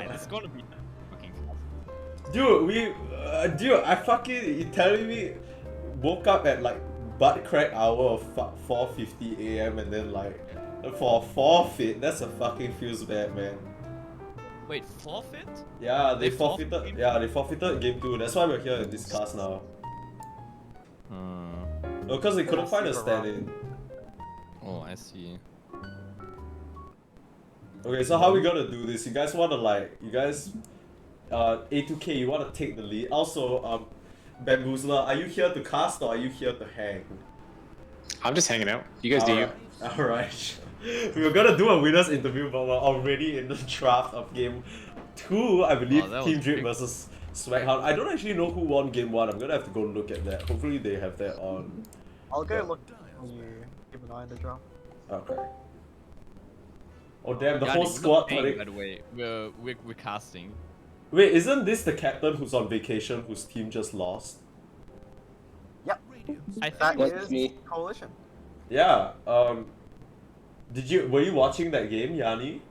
It's gonna be fucking fast. Dude, I fucking, you telling me, woke up at like butt crack hour of 4:50 a.m. and then like, for a forfeit, that's a fucking feels bad, man. Wait, forfeit? Yeah, they They forfeited. forfeited? Yeah, they forfeited game 2. That's why we're here in this class now. No, because they couldn't find a stand-in. Oh, I see. Okay, so how we gonna do this? You guys wanna like, A2K, you wanna take the lead? Also, Bamboozler, are you here to cast or are you here to hang? I'm just hanging out. You guys do you? Alright. We were gonna do a winners interview, but we're already in the draft of game 2, I believe, that Team was Drip quick. versus Swaghound. I don't actually know who won game 1. I'm gonna have to go look at that. Hopefully they have that on. I'll go Yeah. look when you keep an eye on the draft. Okay. Oh damn, the Yeah, whole we're squad not playing, turning. by the way. We're casting. Wait, isn't this the captain who's on vacation whose team just lost? Yep, I that think That's is me. Coalition. Yeah, were you watching that game, Yanni?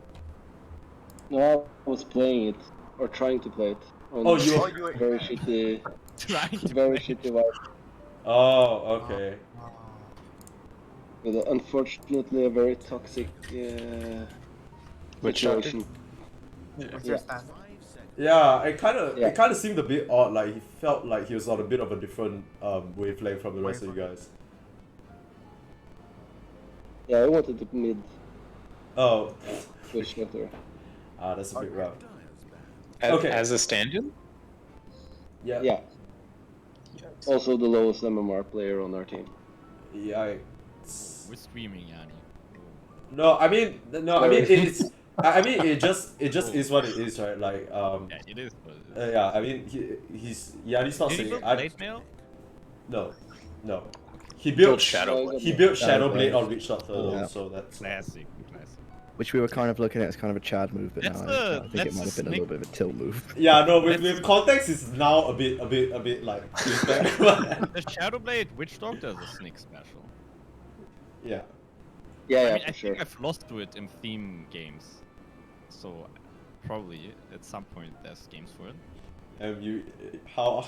No, I was playing it or trying to play it. On Oh, you Oh, you were very shitty, trying to very play. shitty wife. Oh, okay. With unfortunately a very toxic situation. What's Yeah. your stand? Yeah, it Yeah. kind of seemed a bit odd. Like he felt like he was on a bit of a different wavelength from the rest of you guys. Yeah, I wanted to mid Oh, push after. that's a bit Okay. rough. As, Okay. as a stand-in? Yeah. Yeah. Also the lowest MMR player on our team. Yikes. We're streaming, Yanni. No, I mean, it's. I mean, it just is what it is, right? Like, Yeah, it is. But yeah. I mean, he's not did he saying. build I blade mail? no. He Build built Shadow. He built Shadow Shadowblade Blade. on Witch Doctor, though, Yeah. so that's. Classic. Which we were kind of looking at as kind of a Chad move, but That's now the- I think that's it might have the been a little bit of a tilt move. Yeah, no. With context, it's now a bit like. The Shadowblade Witch Doctor is a sneak special. Yeah. Yeah, I yeah, mean, for I sure. think I've lost to it in theme games. So, probably at some point there's games for it. How?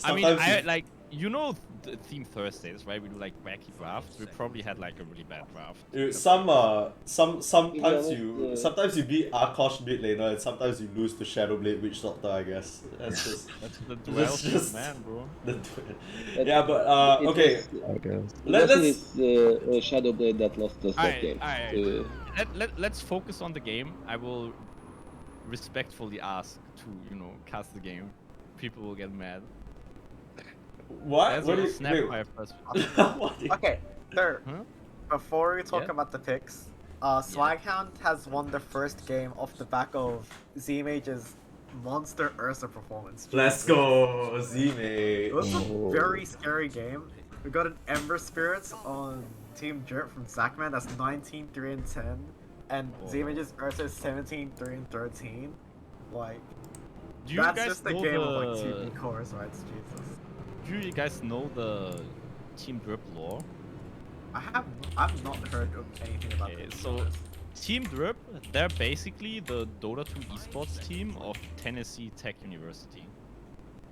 I mean, Sometimes I you- like, you know, the theme Thursdays, right? We do like wacky drafts. We probably had like a really bad draft. sometimes Yeah, sometimes you beat Arkosh mid laner and sometimes you lose to Shadowblade Witch Doctor, I guess. That's just That's the That's duality just- of man, bro. the yeah, but okay. How it goes. Let's Shadowblade that lost us that Alright, game. alright. Let's focus on the game. I will respectfully ask to, cast the game. People will get mad. what? There's What do a you snap wait, fire first. what do you- Okay, third. Huh? Before we talk Yeah? about the picks, Swaghound has won the first game off the back of Z-Mage's monster Ursa performance. Let's go, Z-Mate. It was a Oh. very scary game. We got an Ember Spirits on Team Drip from Zackman, that's 19-3-10. And Oh. Z-Mage's Ursa is 17-3-13. Like, Do you that's guys just a know game of like the? 2 cores, right? Jesus. Do you guys know the Team Drip lore? I've not heard of anything about Okay, this. to be so honest. Team Drip, they're basically the Dota 2 esports team of Tennessee Tech University.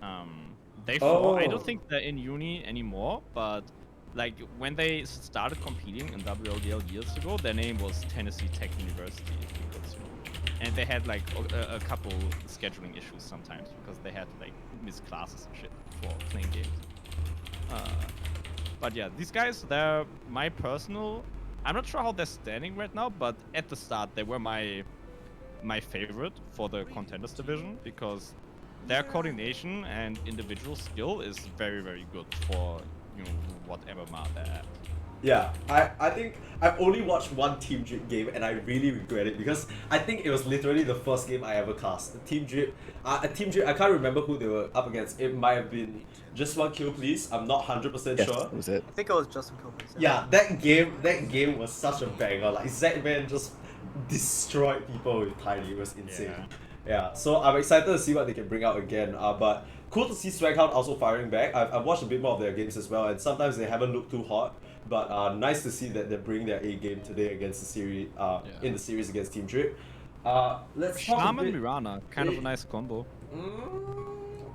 I Oh. don't think they're in uni anymore, but like when they started competing in WLDL years ago, their name was Tennessee Tech University, because, and they had like a couple scheduling issues sometimes because they had to like miss classes and shit for playing games. But yeah, these guys, they're my personal. I'm not sure how they're standing right now, but at the start they were my favorite for the contenders division because their coordination and individual skill is very, very good for whatever map they're at. Yeah, I think I've only watched one Team Drip game and I really regret it because I think it was literally the first game I ever cast. Team Drip, I can't remember who they were up against. It might have been Just One Kill Please, I'm not 100% Yes, sure. that was it. I think it was Justin Kilburn. Yeah, that game was such a banger. Like Zackman just destroyed people with Tiny. It was insane. Yeah, so I'm excited to see what they can bring out again. But cool to see Swaghound also firing back. I've watched a bit more of their games as well, and sometimes they haven't looked too hot. But nice to see that they're bringing their A game today against the series. In the series against Team Drip. Let's talk a Shaman bit. Mirana, kind of a Wait. nice combo. Mm,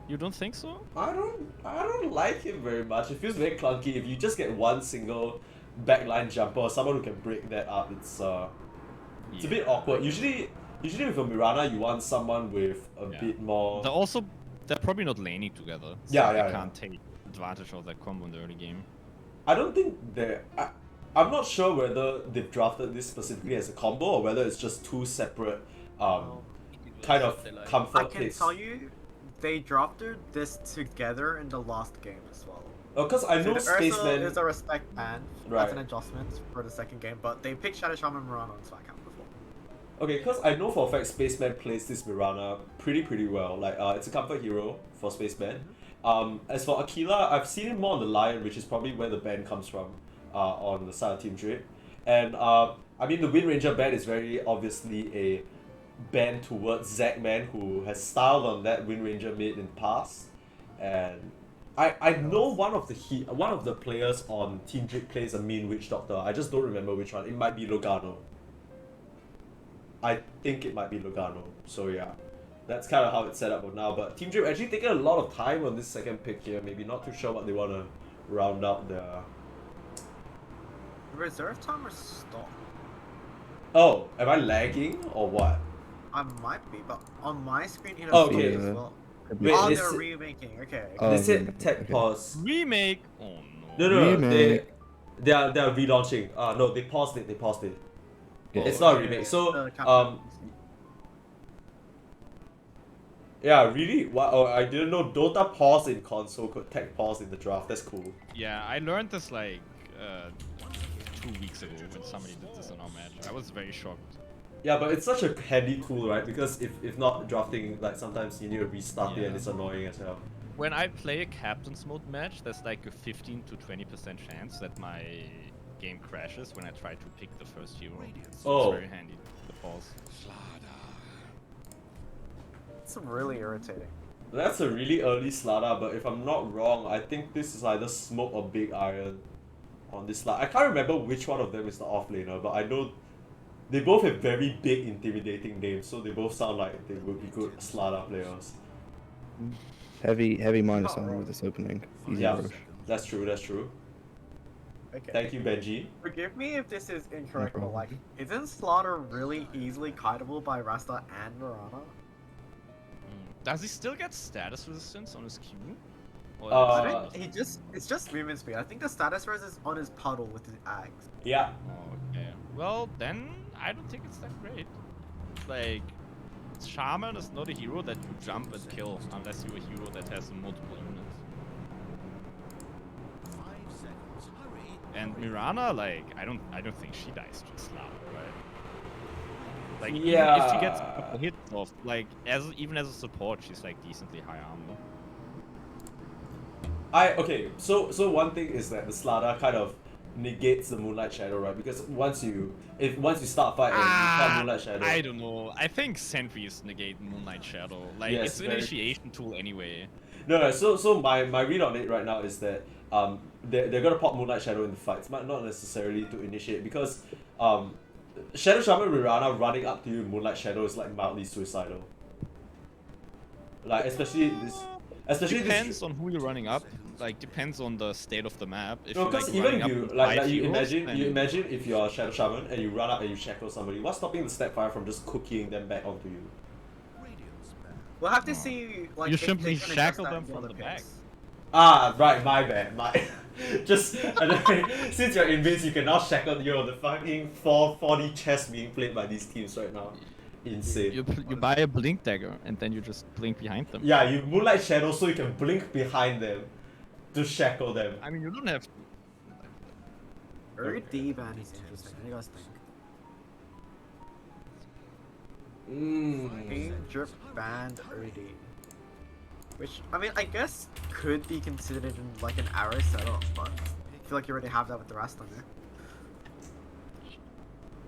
You don't think so? I don't like him very much. It feels very clunky. If you just get one single backline jumper or someone who can break that up, it's a bit awkward. Usually with a Mirana, you want someone with a Yeah. bit more. They're probably not laning together. So Yeah, they yeah, can't take advantage of that combo in the early game. I don't think they're. I'm not sure whether they've drafted this specifically as a combo or whether it's just two separate kind of comfort I can picks. tell you, they drafted this together in the last game as well. Because I know the Ursa Spaceman. is a respect ban Right. as an adjustment for the second game, but they picked Shadow Shaman Mirana on Swaghound before. Okay, because I know for a fact Spaceman plays this Mirana pretty well. Like, it's a comfort hero for Spaceman. As for Aquila, I've seen him more on the Lion, which is probably where the ban comes from, on the side of Team Drip. And I mean, the Wind Ranger ban is very obviously a ban towards Zackman, who has styled on that Wind Ranger mid in the past. And I know one of the players on Team Drip plays a mean Witch Doctor. I just don't remember which one. It might be Logano. I think it might be Logano. So yeah, that's kind of how it's set up for now. But Team Drip actually taking a lot of time on this second pick here. Maybe not too sure what they want to round out their. Reserve time or stop? Oh, am I lagging or what? I might be, but on my screen it Oh, has okay. as well. Wait, Oh, it's- they're remaking. Okay. Oh, They said remake, tech okay. pause. Remake? Oh No, no. no, Remake. they are relaunching. No, they paused it. Yeah. It's not a okay. remake. So Capcom. yeah, really? What? Oh, I didn't know Dota pause in console could tech pause in the draft. That's cool. Yeah, I learned this like 2 weeks ago when somebody did this in our match. I was very shocked. Yeah, but it's such a handy tool, right? Because if not drafting, like sometimes you need to restart it and Yeah. it's annoying as hell. When I play a captain's mode match, there's like a 15 to 20% chance that my game crashes when I try to pick the first hero. So Oh. it's very handy, the pause. It's really irritating. That's a really early Slada, but if I'm not wrong, I think this is either Smoke or Big Iron on this slide. I can't remember which one of them is the offlaner, but I know they both have very big, intimidating names, so they both sound like they would be good Slada players. Heavy minus Not on wrong. with this opening. Easy Yeah, rush. that's true. Okay. Thank you, Benji. Forgive me if this is incorrect, but problem. like, isn't Slaughter really easily kiteable by Rasta and Mirana? Does he still get status resistance on his Q? Or Uh, is it I think it's just movement speed. I think the status res is on his puddle with his axe. Yeah. Oh, okay. Well, then I don't think it's that great. Like, Shaman is not a hero that you jump and kill unless you're a hero that has multiple units. And Mirana, like, I don't think she dies just now, right? Like, even if she gets a couple hits off, like, even as a support, she's like decently high armor. Okay, so one thing is that the Slada kind of negates the Moonlight Shadow, right? Because once you start fight and you start Moonlight Shadow. I don't know. I think sentries negate Moonlight Shadow. Like, Yes, it's an very- initiation tool anyway. No, so my read on it right now is that they're gonna pop Moonlight Shadow in the fights, but not necessarily to initiate, because Shadow Shaman Mirana running up to you in Moonlight Shadow is like mildly suicidal. Like especially Depends this. on who you're running up. Like, depends on the state of the map. If No, you're, because like, even running if up you with like five you heroes, imagine then- if you're a Shadow Shaman and you run up and you shackle somebody, what's stopping the Stepfire from just cooking them back onto you? We'll have to see like You if simply they can shackle adjust that them in from other the back. picks. Ah, right, my bad, just since you're in Vince, you can now shackle the fucking 4D chess being played by these teams right now. Insane. You buy a blink dagger and then you just blink behind them. Yeah, you Moonlight Shadow so you can blink behind them to shackle them. I mean, you don't have. Early D ban is interesting. What do you guys think? Team Drip banned early D. Which, I mean, I guess could be considered in like an arrow setup, but I feel like you already have that with the rest on there.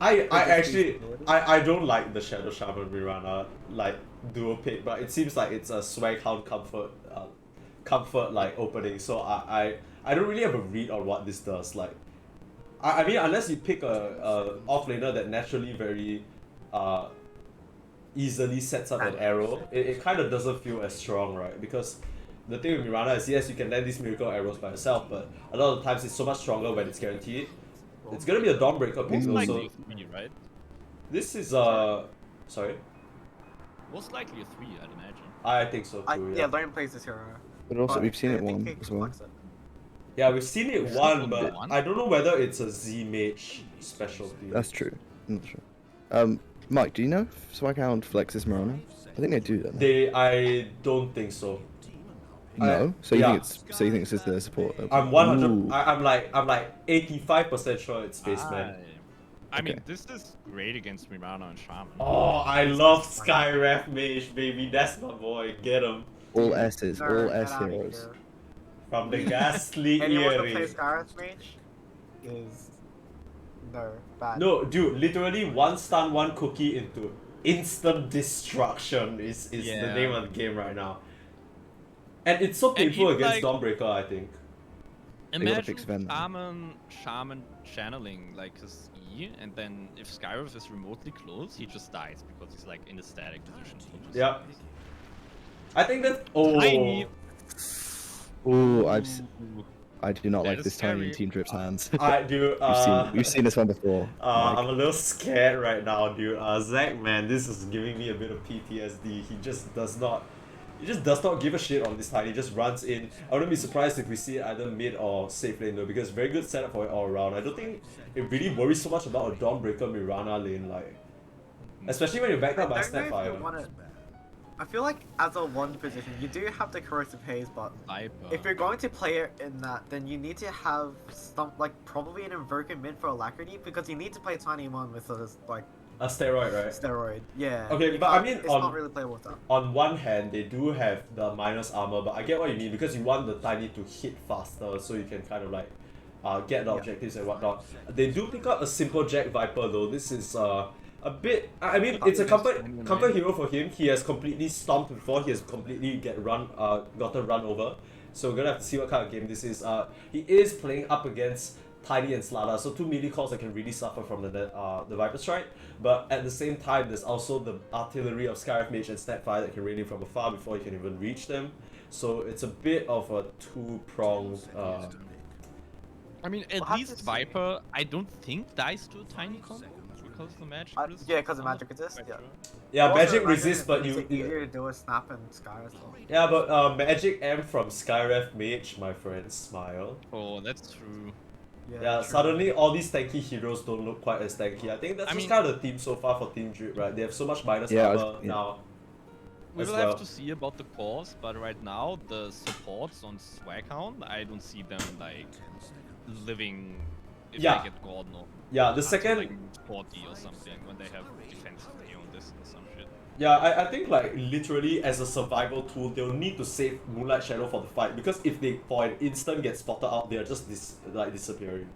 I don't like the Shadow Shaman Mirana like dual pick, but it seems like it's a Swaghound comfort like opening. So I don't really have a read on what this does. Like, I mean, unless you pick a offlaner that naturally very easily sets up an arrow, it kind of doesn't feel as strong, right? Because the thing with Mirana is, yes, you can land these miracle arrows by yourself, but a lot of the times it's so much stronger when it's guaranteed. It's gonna be a Dawnbreaker pick Most though, likely so a 3, right? this is sorry? Most likely a 3, I'd imagine. I think so too, Yeah, Lorraine plays this hero. But also, But we've seen I it think one he as can well. flex it. Yeah, we've seen it We've one, seen but it one? I don't know whether it's a Z mage specialty. That's true. I'm not sure. Mike, do you know if Swaghound flexes Mirana? I think they do, don't they? I don't think so. No. So you yeah. think it's just their support? I'm 100. Ooh. I'm like 85% sure it's Spaceman. I mean, Okay. this is great against Mirana and Shaman. Oh, I love Skyref Mage, baby. That's my boy. Get him All S's, Nerd, all get S outta heroes. here. from the ghastly Anyone who eerie. plays Gareth Mage is bad. No, dude, literally one stun, one cookie into instant destruction is the Yeah. name of the game right now. And it's so painful even, against like- Dawnbreaker, I think. gotta Imagine fix Venom. Shaman channeling like his E, and then if Skyrif is remotely close, he just dies because he's like in a static position. He just Yeah. dies. I think that. Oh. Tiny. Ooh, Ooh. I do not That like is this tiny scary. in Team Drip's hands. I do. we've seen this one before. I'm a little scared right now, dude. Zach, man, this is giving me a bit of PTSD. He just does not give a shit on this tiny. He just runs in. I wouldn't be surprised if we see it either mid or safe lane though, because very good setup for it all around. I don't think it really worries so much about a Dawnbreaker Mirana lane, like, especially when you're backed up by I don't know if you Snapfire. wanna- I feel like as a one position, you do have the corrosive haze, but Viper. if you're going to play it in that, then you need to have some, like, probably an Invoker mid for Alacrity, because you need to play Tiny Mon with a, like, A steroid, right? steroid. Yeah. Okay, You but I can't- mean, it's on- not really playable with that. On one hand, they do have the minus armor, but I get what you mean because you want the tiny to hit faster, so you can kind of like get the Yeah. objectives and whatnot. They do pick up a simple Jack Viper though. This is a bit. I mean, it's a comfort hero for him. He has completely stomped before. He has completely gotten run over. So we're gonna have to see what kind of game this is. He is playing up against Tiny and Slada, so two melee calls that can really suffer from the Viper Strike. But at the same time, there's also the artillery of Skyref Mage and Snapfire that can rain in from afar before you can even reach them. So it's a bit of a two-pronged. I mean, at We'll have least to see. Viper, I don't think dies to a tiny combo because of the magic resist. Yeah, 'cause of I'm not magic resist, quite yeah. sure. Yeah, Also, magic imagine resist, it but makes you. it easier to do a snap and Sky as well. Yeah, but Magic M from Skyref Mage, my friend, smile. Oh, that's true. Yeah, true. suddenly all these tanky heroes don't look quite as tanky. I think that's I just mean- kind of the theme so far for Team Drip, right? They have so much minus Yeah, armor yeah. now. We as will well. have to see about the cores, but right now the supports on Swaghound, I don't see them like living if Yeah. they get Gordon or Yeah, the until, second. like 40 or something when they have defensive play on this or some shit. Yeah, I think like literally as a survival tool, they'll need to save Moonlight Shadow for the fight because if they for an instant get spotted out, they're just disappearing.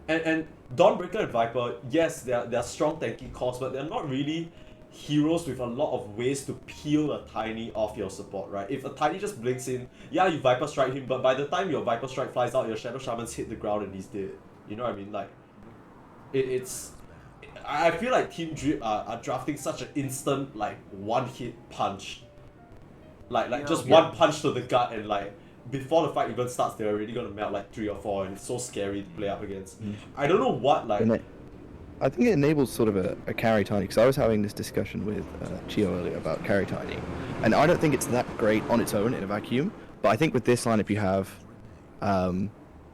And Dawnbreaker and Viper, yes, they're strong tanky cores, but they're not really heroes with a lot of ways to peel a tiny off your support, right? If a tiny just blinks in, yeah, you Viper Strike him, but by the time your Viper Strike flies out, your Shadow Shamans hit the ground and he's dead. You know what I mean? Like, I feel like Team Drip are drafting such an instant, like, one-hit punch. Like just Yeah. one punch to the gut and like, before the fight even starts, they're already gonna melt like 3 or 4 and it's so scary to play up against. I don't know what, like... And I think it enables sort of a carry tiny, because I was having this discussion with Chio earlier about carry tiny, and I don't think it's that great on its own in a vacuum, but I think with this lineup you have,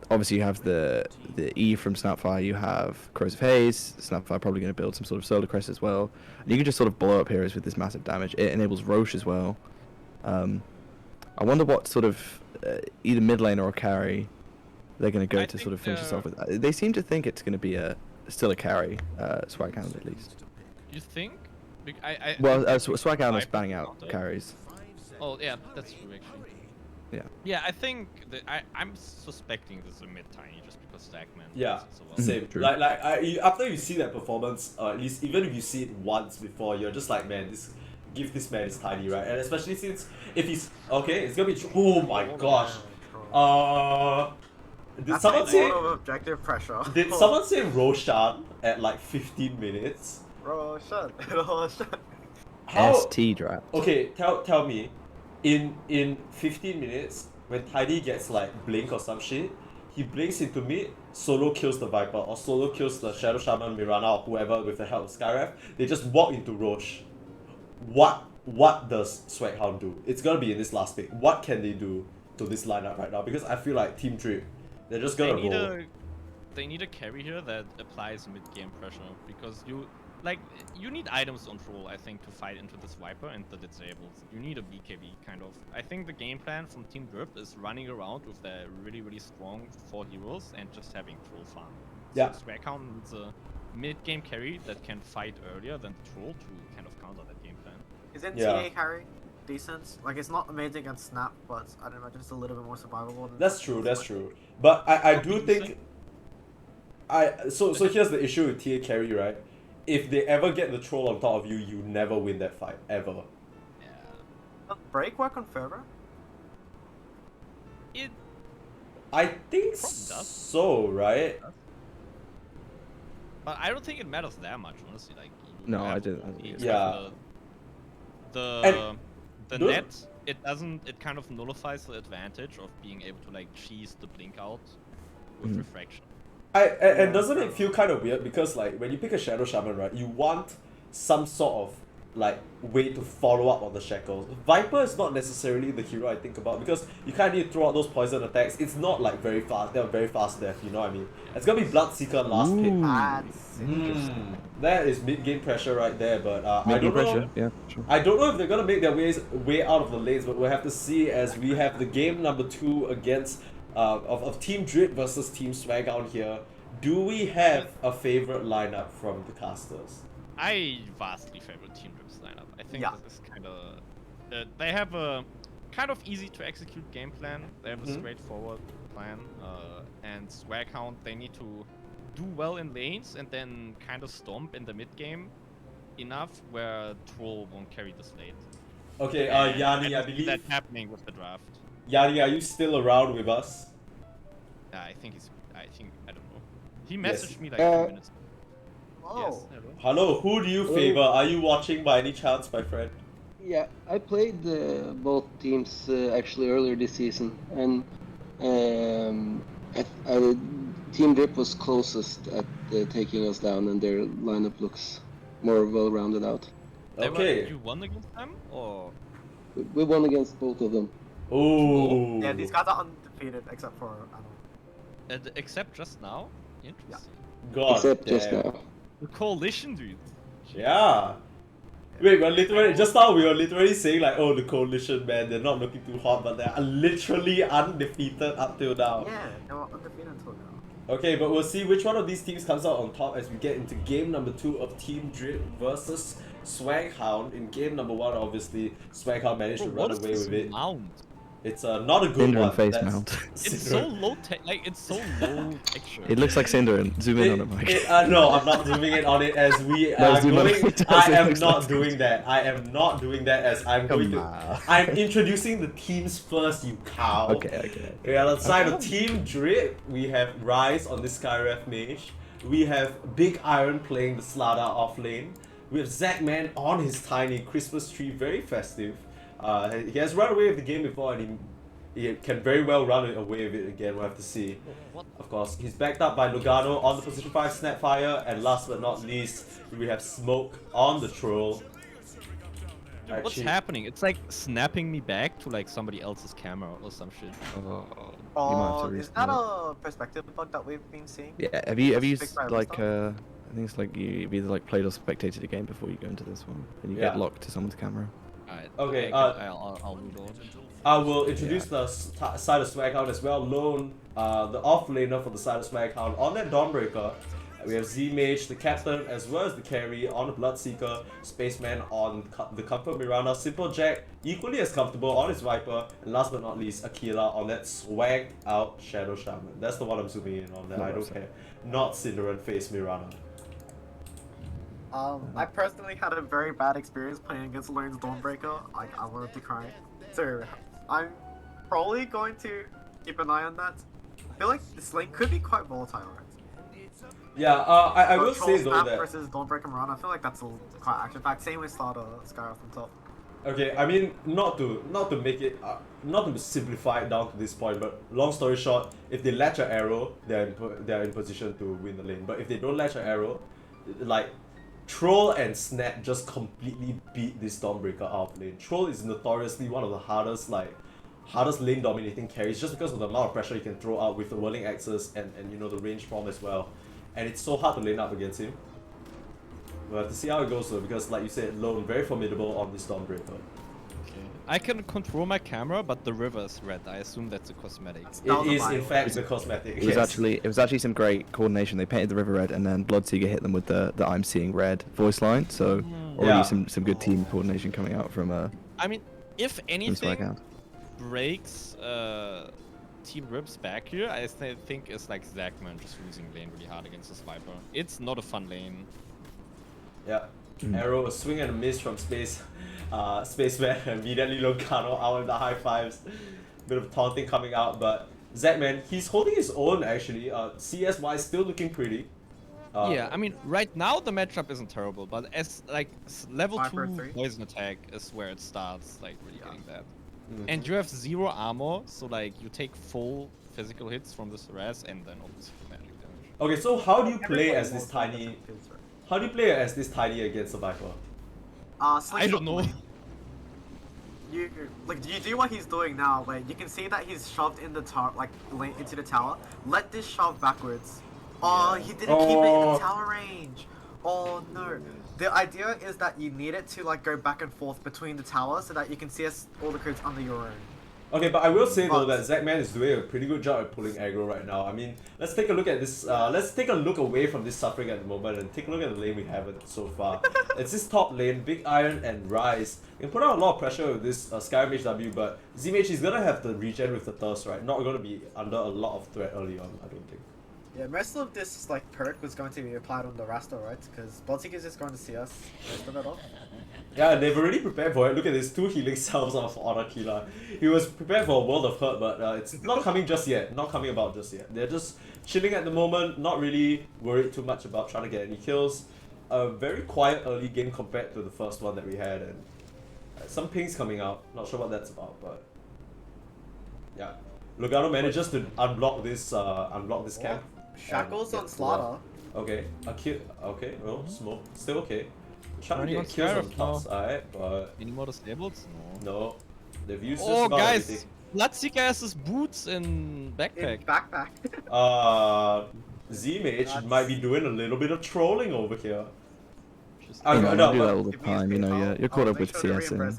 obviously you have the E from Snapfire, you have Corrosive Haze, Snapfire probably going to build some sort of Solar Crest as well, and you can just sort of blow up heroes with this massive damage. It enables Roche as well. I wonder what sort of, either mid laner or carry they're going to go I to think, sort of finish this off with. They seem to think it's going to be still a carry, Swaghound at least. You think? I Well, think Swaghound is Viper banning out counter. carries. Oh yeah, that's true actually. Yeah. Yeah, I think that I'm suspecting this is a mid tiny just because Stagman Yeah, does it so well. same. True. After you see that performance, at least even if you see it once before, you're just like, man, give this man his tiny, right? And especially since if he's okay, it's gonna be. Oh my gosh. Did That's someone like say? a lot of objective pressure. Did someone say Roshan at like 15 minutes? Roshan, Roshan. How? ST draft. Okay, tell me, in 15 minutes, when Tiny gets like blink or some shit, he blinks into mid, solo kills the Viper, or solo kills the Shadow Shaman, Mirana, or whoever with the help of Skyref. They just walk into Roche. What does Swaghound do? It's gonna be in this last pick. What can they do to this lineup right now? Because I feel like Team Drip, they're just gonna roll. They need a carry here that applies mid-game pressure, because you need items on troll, I think, to fight into this Viper and the disables. You need a BKB, kind of. I think the game plan from Team Drip is running around with their really strong 4 heroes and just having troll farm. Yeah. So Swaghound needs a mid-game carry that can fight earlier than the troll to kind of counter that game plan. Isn't Yeah. TA carry decent? Like, it's not amazing against Snap, but I don't know, just a little bit more survivable. Than That's true. But I do think so here's the issue with TA carry, right? If they ever get the troll on top of you, you never win that fight ever. Yeah. Does break work on Fervor? It I think Probably does. so, right? But I don't think it matters that much, honestly. Like, you No, have I didn't think it's it Yeah. The those- net, it kind of nullifies the advantage of being able to like cheese the blink out with refraction. And doesn't it feel kind of weird because like when you pick a Shadow Shaman, right, you want some sort of like way to follow up on the shackles. Viper is not necessarily the hero I think about because you kind of need to throw out those poison attacks. It's not like very fast. They're very fast death. You know what I mean? It's gonna be Bloodseeker last pick. That's interesting. That is mid game pressure right there. But I Mid-game don't know. pressure, yeah, sure. I don't know if they're gonna make their way out of the lanes, but we'll have to see as we have the game number 2 against of Team Drip versus Team Swaghound here. Do we have a favorite lineup from the casters? I vastly favor Team Drip's lineup. I think Yeah. this is kind of they have a kind of easy to execute game plan. They have a straightforward plan, and Swaghound, they need to do well in lanes and then kind of stomp in the mid game enough where Troll won't carry this late. Okay, And Yanni, I don't see believe. that happening with the draft. Yanni, are you still around with us? I think I don't know. He Yes. messaged me like 2 minutes. Oh. Yes. Hello. Hello, who do you favor? Are you watching by any chance, my friend? Yeah, I played both teams actually earlier this season, and Team Drip was closest at taking us down, and their lineup looks more well-rounded out. Okay. You won against them, or We won against both of them. Ooh. Yeah, these guys are undefeated except for except just now? Interesting. God Except damn. just now. The coalition, dude. Yeah. Wait, we're literally just now we were literally saying like, oh, the coalition, man, they're not looking too hot, but they're literally undefeated up till now. Yeah, they were undefeated until now. Okay, but we'll see which one of these teams comes out on top as we get into game number 2 of Team Drip versus Swaghound. In game number 1, obviously, Swaghound managed to Bro, run what is away this with it. mount? It's not a good Cinder one. and face that's- mount. It's so low tech, like it's so low texture. It looks like Cinder and zoom in on it, Mike. No, I'm not zooming in on it as we No, are zoom in. going. It I does, it am looks not like doing that. I am not doing that as I'm going Come to. on. I'm introducing the teams first, you cow. Okay. Okay, on the side of Team Drip, we have Rise on the Skyref Mage. We have Big Iron playing the Slada off lane. We have Zackman on his tiny Christmas tree, very festive. He has run away with the game before and he can very well run away with it again, we'll have to see. What? Of course, he's backed up by Lugano on the position 5 Snapfire, and last but not least, we have Smoke on the Troll. Dude, what's Actually- happening? It's like snapping me back to like somebody else's camera or some shit. Oh, Is that a perspective bug that we've been seeing? Yeah, have you Fixed by like restart? I think it's like you've either like played or spectated a game before you go into this one, and you Yeah. get locked to someone's camera. Alright. Okay, I'll reload. I will introduce the side of Swaghound as well. Lone, the off laner for the side of Swaghound on that Dawnbreaker. We have Z-Mage, the captain, as well as the carry on the Bloodseeker, Spaceman on the Comfort Mirana, Simple Jack, equally as comfortable on his Viper, and last but not least, Aquila on that swagged out Shadow Shaman. That's the one I'm zooming in on, that I don't care. Not Cinder and Face Mirana. I personally had a very bad experience playing against Lone's Dawnbreaker. I wanted to cry. So I'm probably going to keep an eye on that. I feel like this lane could be quite volatile, right? Yeah, I will Troll say though Snap that. versus Dawnbreaker Mirana, I feel like that's quite action packed. Same with Slaughter, Skyroth on top. Okay, I mean, not to make it, not to simplify it down to this point, but long story short, if they latch an arrow, they're in position to win the lane. But if they don't latch an arrow, like Troll and Snap just completely beat this Dawnbreaker out of lane. Troll is notoriously one of the hardest lane dominating carries just because of the amount of pressure he can throw out with the whirling axes and you know the range form as well. And it's so hard to lane up against him. We'll have to see how it goes though, because like you said, Lone very formidable on this Dawnbreaker. I can control my camera, but the river is red. I assume that's a cosmetic. It is in fact the cosmetic. It was actually some great coordination. They painted the river red, and then Bloodseeker hit them with the I'm seeing red voice line. So already Yeah. some good team coordination coming out from I mean, if anything Swaghound. breaks Team Rip's back here, I think it's like Zachman just losing lane really hard against this Viper. It's not a fun lane. Yeah. Arrow, a swing and a miss from Spaceman, immediately Logano out with the high fives. Bit of taunting coming out, but Zachman, he's holding his own actually. CS wise, still looking pretty. Yeah, I mean, right now the matchup isn't terrible, but as like level 2 3. poison attack is where it starts like really getting bad. And you have 0 armor, so like you take full physical hits from this harass and then obviously magic damage. Okay, so how do you play as this tiny? How do you play as this tiny against the Viper? I don't know. You do what he's doing now, where you can see that he's shoved in the tower, like into the tower. Let this shove backwards. Oh, he didn't keep it in the tower range. Oh no. The idea is that you need it to like go back and forth between the towers so that you can see all the creeps under your own. Okay, but I will say though that Zachman is doing a pretty good job at pulling aggro right now. I mean, let's take a look at this. Let's take a look away from this suffering at the moment and take a look at the lane we have so far. It's this top lane, Big Iron and Rise. You can put out a lot of pressure with this Skyrim HW, but ZMH is gonna have the regen with the Thirst, right? Not gonna be under a lot of threat early on, I don't think. Yeah, most of this like perk was going to be applied on the Rasto, right? Because Bloodseeker is just going to see us most of it off. Yeah, they've already prepared for it. Look at this, 2 healing cells of Honor Killer. He was prepared for a World of Hurt, but it's not coming just yet. Not coming about just yet. They're just chilling at the moment, not really worried too much about trying to get any kills. A very quiet early game compared to the first one that we had, and some pings coming out. Not sure what that's about, but yeah. Logano manages to unblock this camp. Shackles and on Slaughter. Okay, a kill. Okay, well, smoke. Still okay. Trying to Running get on kills on Scarab top now. side, but Any more disables? No. no. They've used Oh just about guys, everything. Bloodseeker has his boots and backpack. In backpack. Z-Mage might be doing a little bit of trolling over here. Just- You know, no, I do but- that all the time. You know, you're caught up with CS and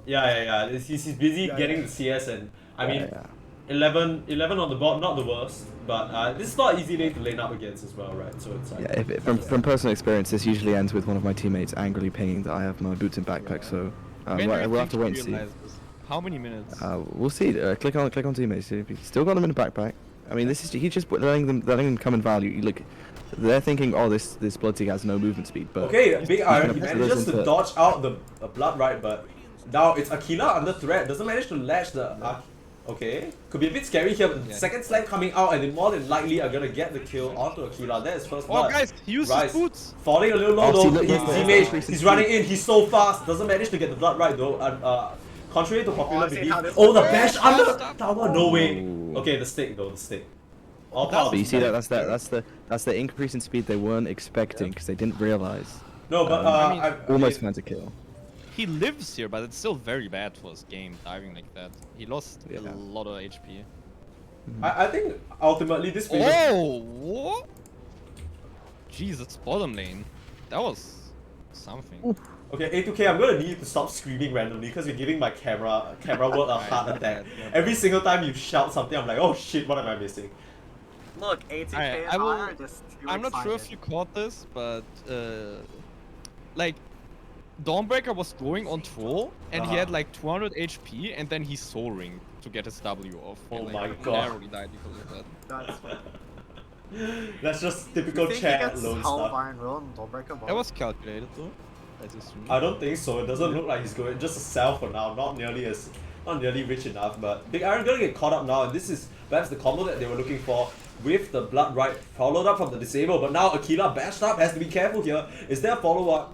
Yeah. He's busy Yeah, getting yeah. the CS, and I mean, yeah. 11 on the bot, not the worst, but this is not easy lane to lane up against as well, right? So it's like, Yeah, from personal experience, this usually ends with one of my teammates angrily pinging that I have my boots and backpack. So When do you we'll have to think wait and you see. realize this? How many minutes? We'll see. Click on teammates. If you still got them in a backpack. I mean, this is he's just letting them come in value. You look, they're thinking, oh, this Bloodseeker has no movement speed, but okay, Big Iron, he gonna put manages those to into- dodge out the blood right, but now it's Aquila under threat. Doesn't manage to latch the. Okay, could be a bit scary here. But Yeah. Second slam coming out, and they more than likely are gonna get the kill onto Aquila. That is first Oh blood. guys, he used Rise. his boots. Falling a little low Oh, though. see, look, He's yeah, Z-Mage. yeah. He's running in. He's so fast. Doesn't manage to get the blood right though. And contrary to popular I see belief, how this oh the works. bash Oh, under stop. tower. No way. Ooh. Okay, the stick though. The stick. All That's- power. But you see that's the increase in speed they weren't expecting because they didn't realize. No, but I mean, Almost found a kill. He lives here, but it's still very bad for his game diving like that. He lost a Yeah. lot of HP. I think ultimately this video. Oh, what? Jesus, bottom lane. That was something. Okay, A2K, I'm gonna need you to stop screaming randomly because you're giving my camera work a heart attack. Every single time you shout something, I'm like, oh shit, what am I missing? Look, ATK Alright, and I will- are just too I'm not sure if excited. you caught this, but like Dawnbreaker was going on troll and he had like 200 HP and then he's soaring to get his W off. Oh and, my like, God. narrowly died because of that. That's That's just You typical think he chat gets alone Hull of stuff. Iron Will and Dawnbreaker That was calculated though. As I don't think so. It doesn't look like he's going just a sell for now. Not nearly rich enough. But Big Iron gonna get caught up now, and this is perhaps the combo that they were looking for. with the blood right, followed up from the disable, but now Aquila bashed up, has to be careful here. Is there a follow-up?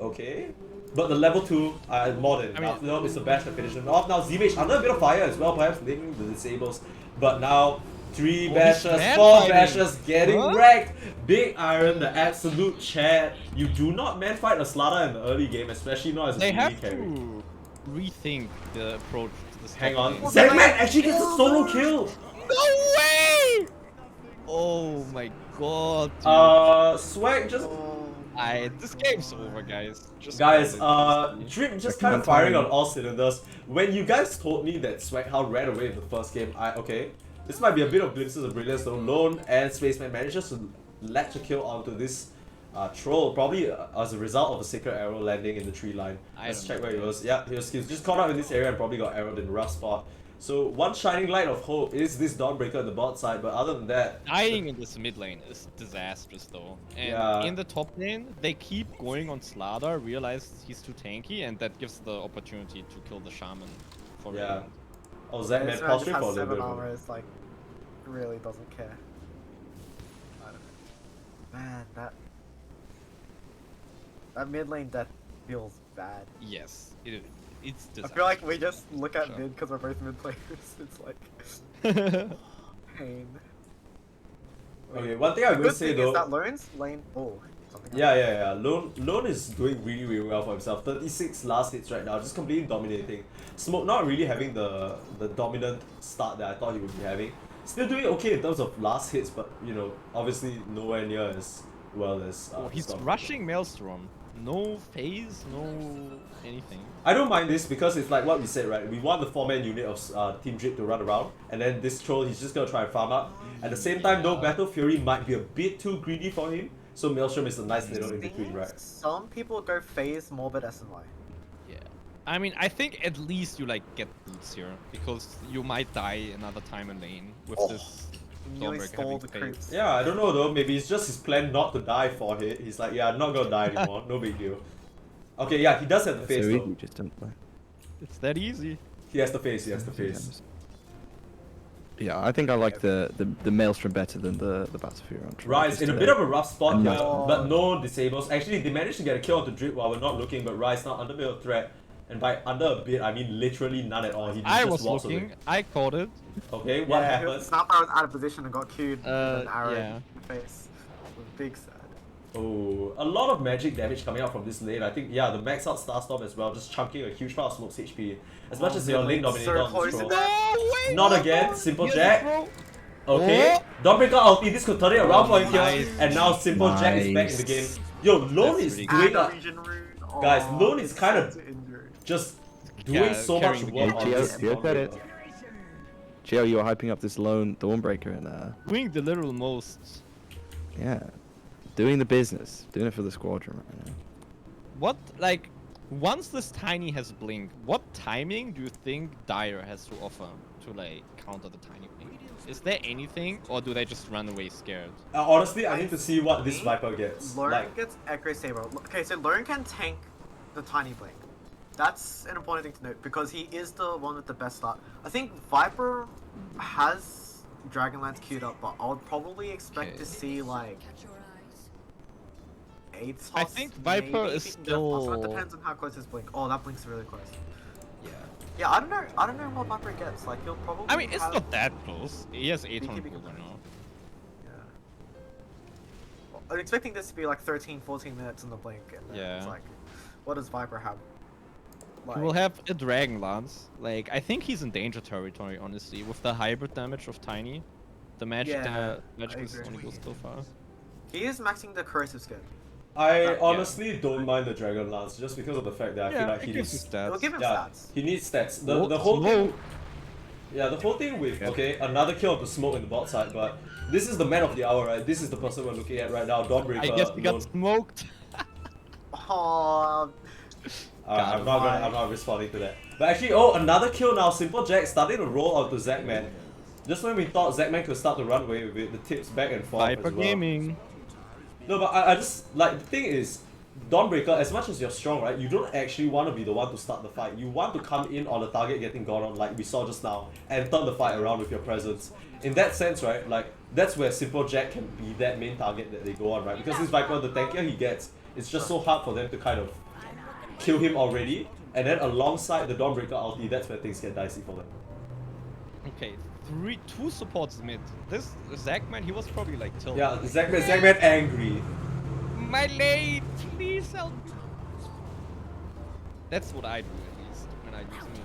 Okay. But the level 2 more than enough. No, it's the bash that finishes him off. Now Z-Mage under a bit of fire as well, perhaps linking the disables. But now 3 bashes, 4 bashes, getting wrecked. Big Iron, the absolute chat. You do not man fight a Slaughter in the early game, especially not as a They melee have carry. to rethink the approach to this. Hang on. top lane. Zagman actually gets a solo kill! No way! Oh my god. Swag just... This game's over, guys. Just Guys, call it. Drip just kind of firing on all cylinders. When you guys told me that Swaghound ran away in the first game, okay. This might be a bit of glimpses of brilliance though. Lone and Spaceman manages to latch a kill onto this troll, probably as a result of a Sacred Arrow landing in the tree line. Let's check where he was. Yeah, he was just caught up in this area and probably got arrowed in a rough spot. So one shining light of hope is this Dawnbreaker in the bot side, but other than that... Dying in this mid lane is disastrous though. And Yeah. in the top lane, they keep going on Slaughter, realize he's too tanky, and that gives the opportunity to kill the Shaman for Yeah. Radiant. Oh, This Zagman man just posturing has for a little 7 bit. armor, it's like, really doesn't care. I don't know. Man, that mid lane death feels bad. Yes, it's I disastrous. feel like we just look at Sure. mid because we're both mid players. It's like pain. Okay, one thing I The will good say thing though... is that Loren's lane. Oh, something. Yeah. Lone is doing really well for himself. 36 last hits right now, just completely dominating. Smoke not really having the dominant start that I thought he would be having. Still doing okay in terms of last hits, but you know, obviously nowhere near as well as. Oh, he's Storm. rushing Maelstrom. No phase, no anything. I don't mind this because it's like what we said, right? We want the 4-man unit of Team Drip to run around, and then this troll he's just gonna try and farm up. At the same time, though, Battle Fury might be a bit too greedy for him. So Maelstrom is a nice little in between, right? Some people go phase Morbid SNY. Yeah. I mean, I think at least you like get boots here because you might die another time in lane with this Nearly Dawnbreaker stole having the phase. creeps. Yeah, I don't know though. Maybe it's just his plan not to die for it. He's like, yeah, I'm not gonna die anymore. No big deal. Okay, yeah, he does have the face So though. easy, just don't play. It's that easy. He has the face. He has the face. Yeah, I think I like the Maelstrom better than the Battlefield. Rise in a bit of a rough spot, And but no disables. Actually, they managed to get a kill onto Drip while we're not looking, but Rise now under a bit of threat. And by under a bit, I mean literally none at all. He I just was walks looking, away. I caught it. Okay, what happened? Snapper was out of position and got queued with an arrow yeah. in the face. It was big sad. Oh, a lot of magic damage coming out from this lane. I think, yeah, the max out Starstorm as well, just chunking a huge part of Smoke's HP. As much as your lane dominator so on close this to troll. that. way! Not again, Simple Yes, Jack. bro. Okay, Dawnbreaker ulti, this could turn it around for him here. Nice. And now Simple Jack is back in the game. Yo, Lone That's is really doing good. a, Region rune. Guys, Aw, Lone is it's kind of so injured. just doing Yeah, so much carrying the work game. on this Gio said it. Dawnbreaker. Gio, you were hyping up this lone Dawnbreaker and Doing the literal most. yeah, doing the business, doing it for the squadron right now. What, like, once this Tiny has Blink, what timing do you think Dire has to offer to, like, counter the Tiny Blink? Is there anything, or do they just run away scared? Honestly, I need to see what this Viper gets. Lone Like, gets Echo Saber. Okay, so Lone can tank the Tiny Blink. That's an important thing to note because he is the one with the best start. I think Viper has Dragonlance queued up, but I would probably expect to see like 8 I toss, think Viper maybe, is if he can get plus one. still- It depends on how close his blink. Oh, that blink's really close. Yeah. Yeah, I don't know. I don't know what Viper gets. Like he'll probably. I mean, it's have... not that close. He has 800 BKB gold right now. Yeah. Well, I'm expecting this to be like 13, 14 minutes in the blink, and then it's Yeah. like, what does Viper have? He will have a Dragon Lance. Like, I think he's in danger territory, honestly, with the hybrid damage of Tiny. The magic, Yeah, magic I is agree. only goes so far. He is maxing the corrosive skin. I honestly don't mind the Dragon Lance just because of the fact that I feel like it he gives needs. you It'll stats. give him Yeah, stats. he needs stats. Oh, The whole thing. Smoke. Yeah, the whole thing with okay, another kill of the Smoke in the bot side, but this is the man of the hour, right? This is the person we're looking at right now, Dawnbreaker. I guess he got Lone. smoked. Oh, I'm not responding to that. But actually, oh, another kill now. Simple Jack starting to roll onto Zagman. Just when we thought Zagman could start to run away with it, the tips back and forth Viper as well. Gaming. No, but I just like the thing is, Dawnbreaker, as much as you're strong, right, you don't actually want to be the one to start the fight. You want to come in on the target getting gone on, like we saw just now, and turn the fight around with your presence. In that sense, right, like that's where Simple Jack can be that main target that they go on, right? Because this Viper, the tankier he gets, it's just so hard for them to kind of kill him already. And then alongside the Dawnbreaker ulti, that's where things get dicey for them. Okay, two supports mid. This Zachman, he was probably like tilted. Yeah, Zachman angry. My lane, please help me. That's what I do at least when I use mid.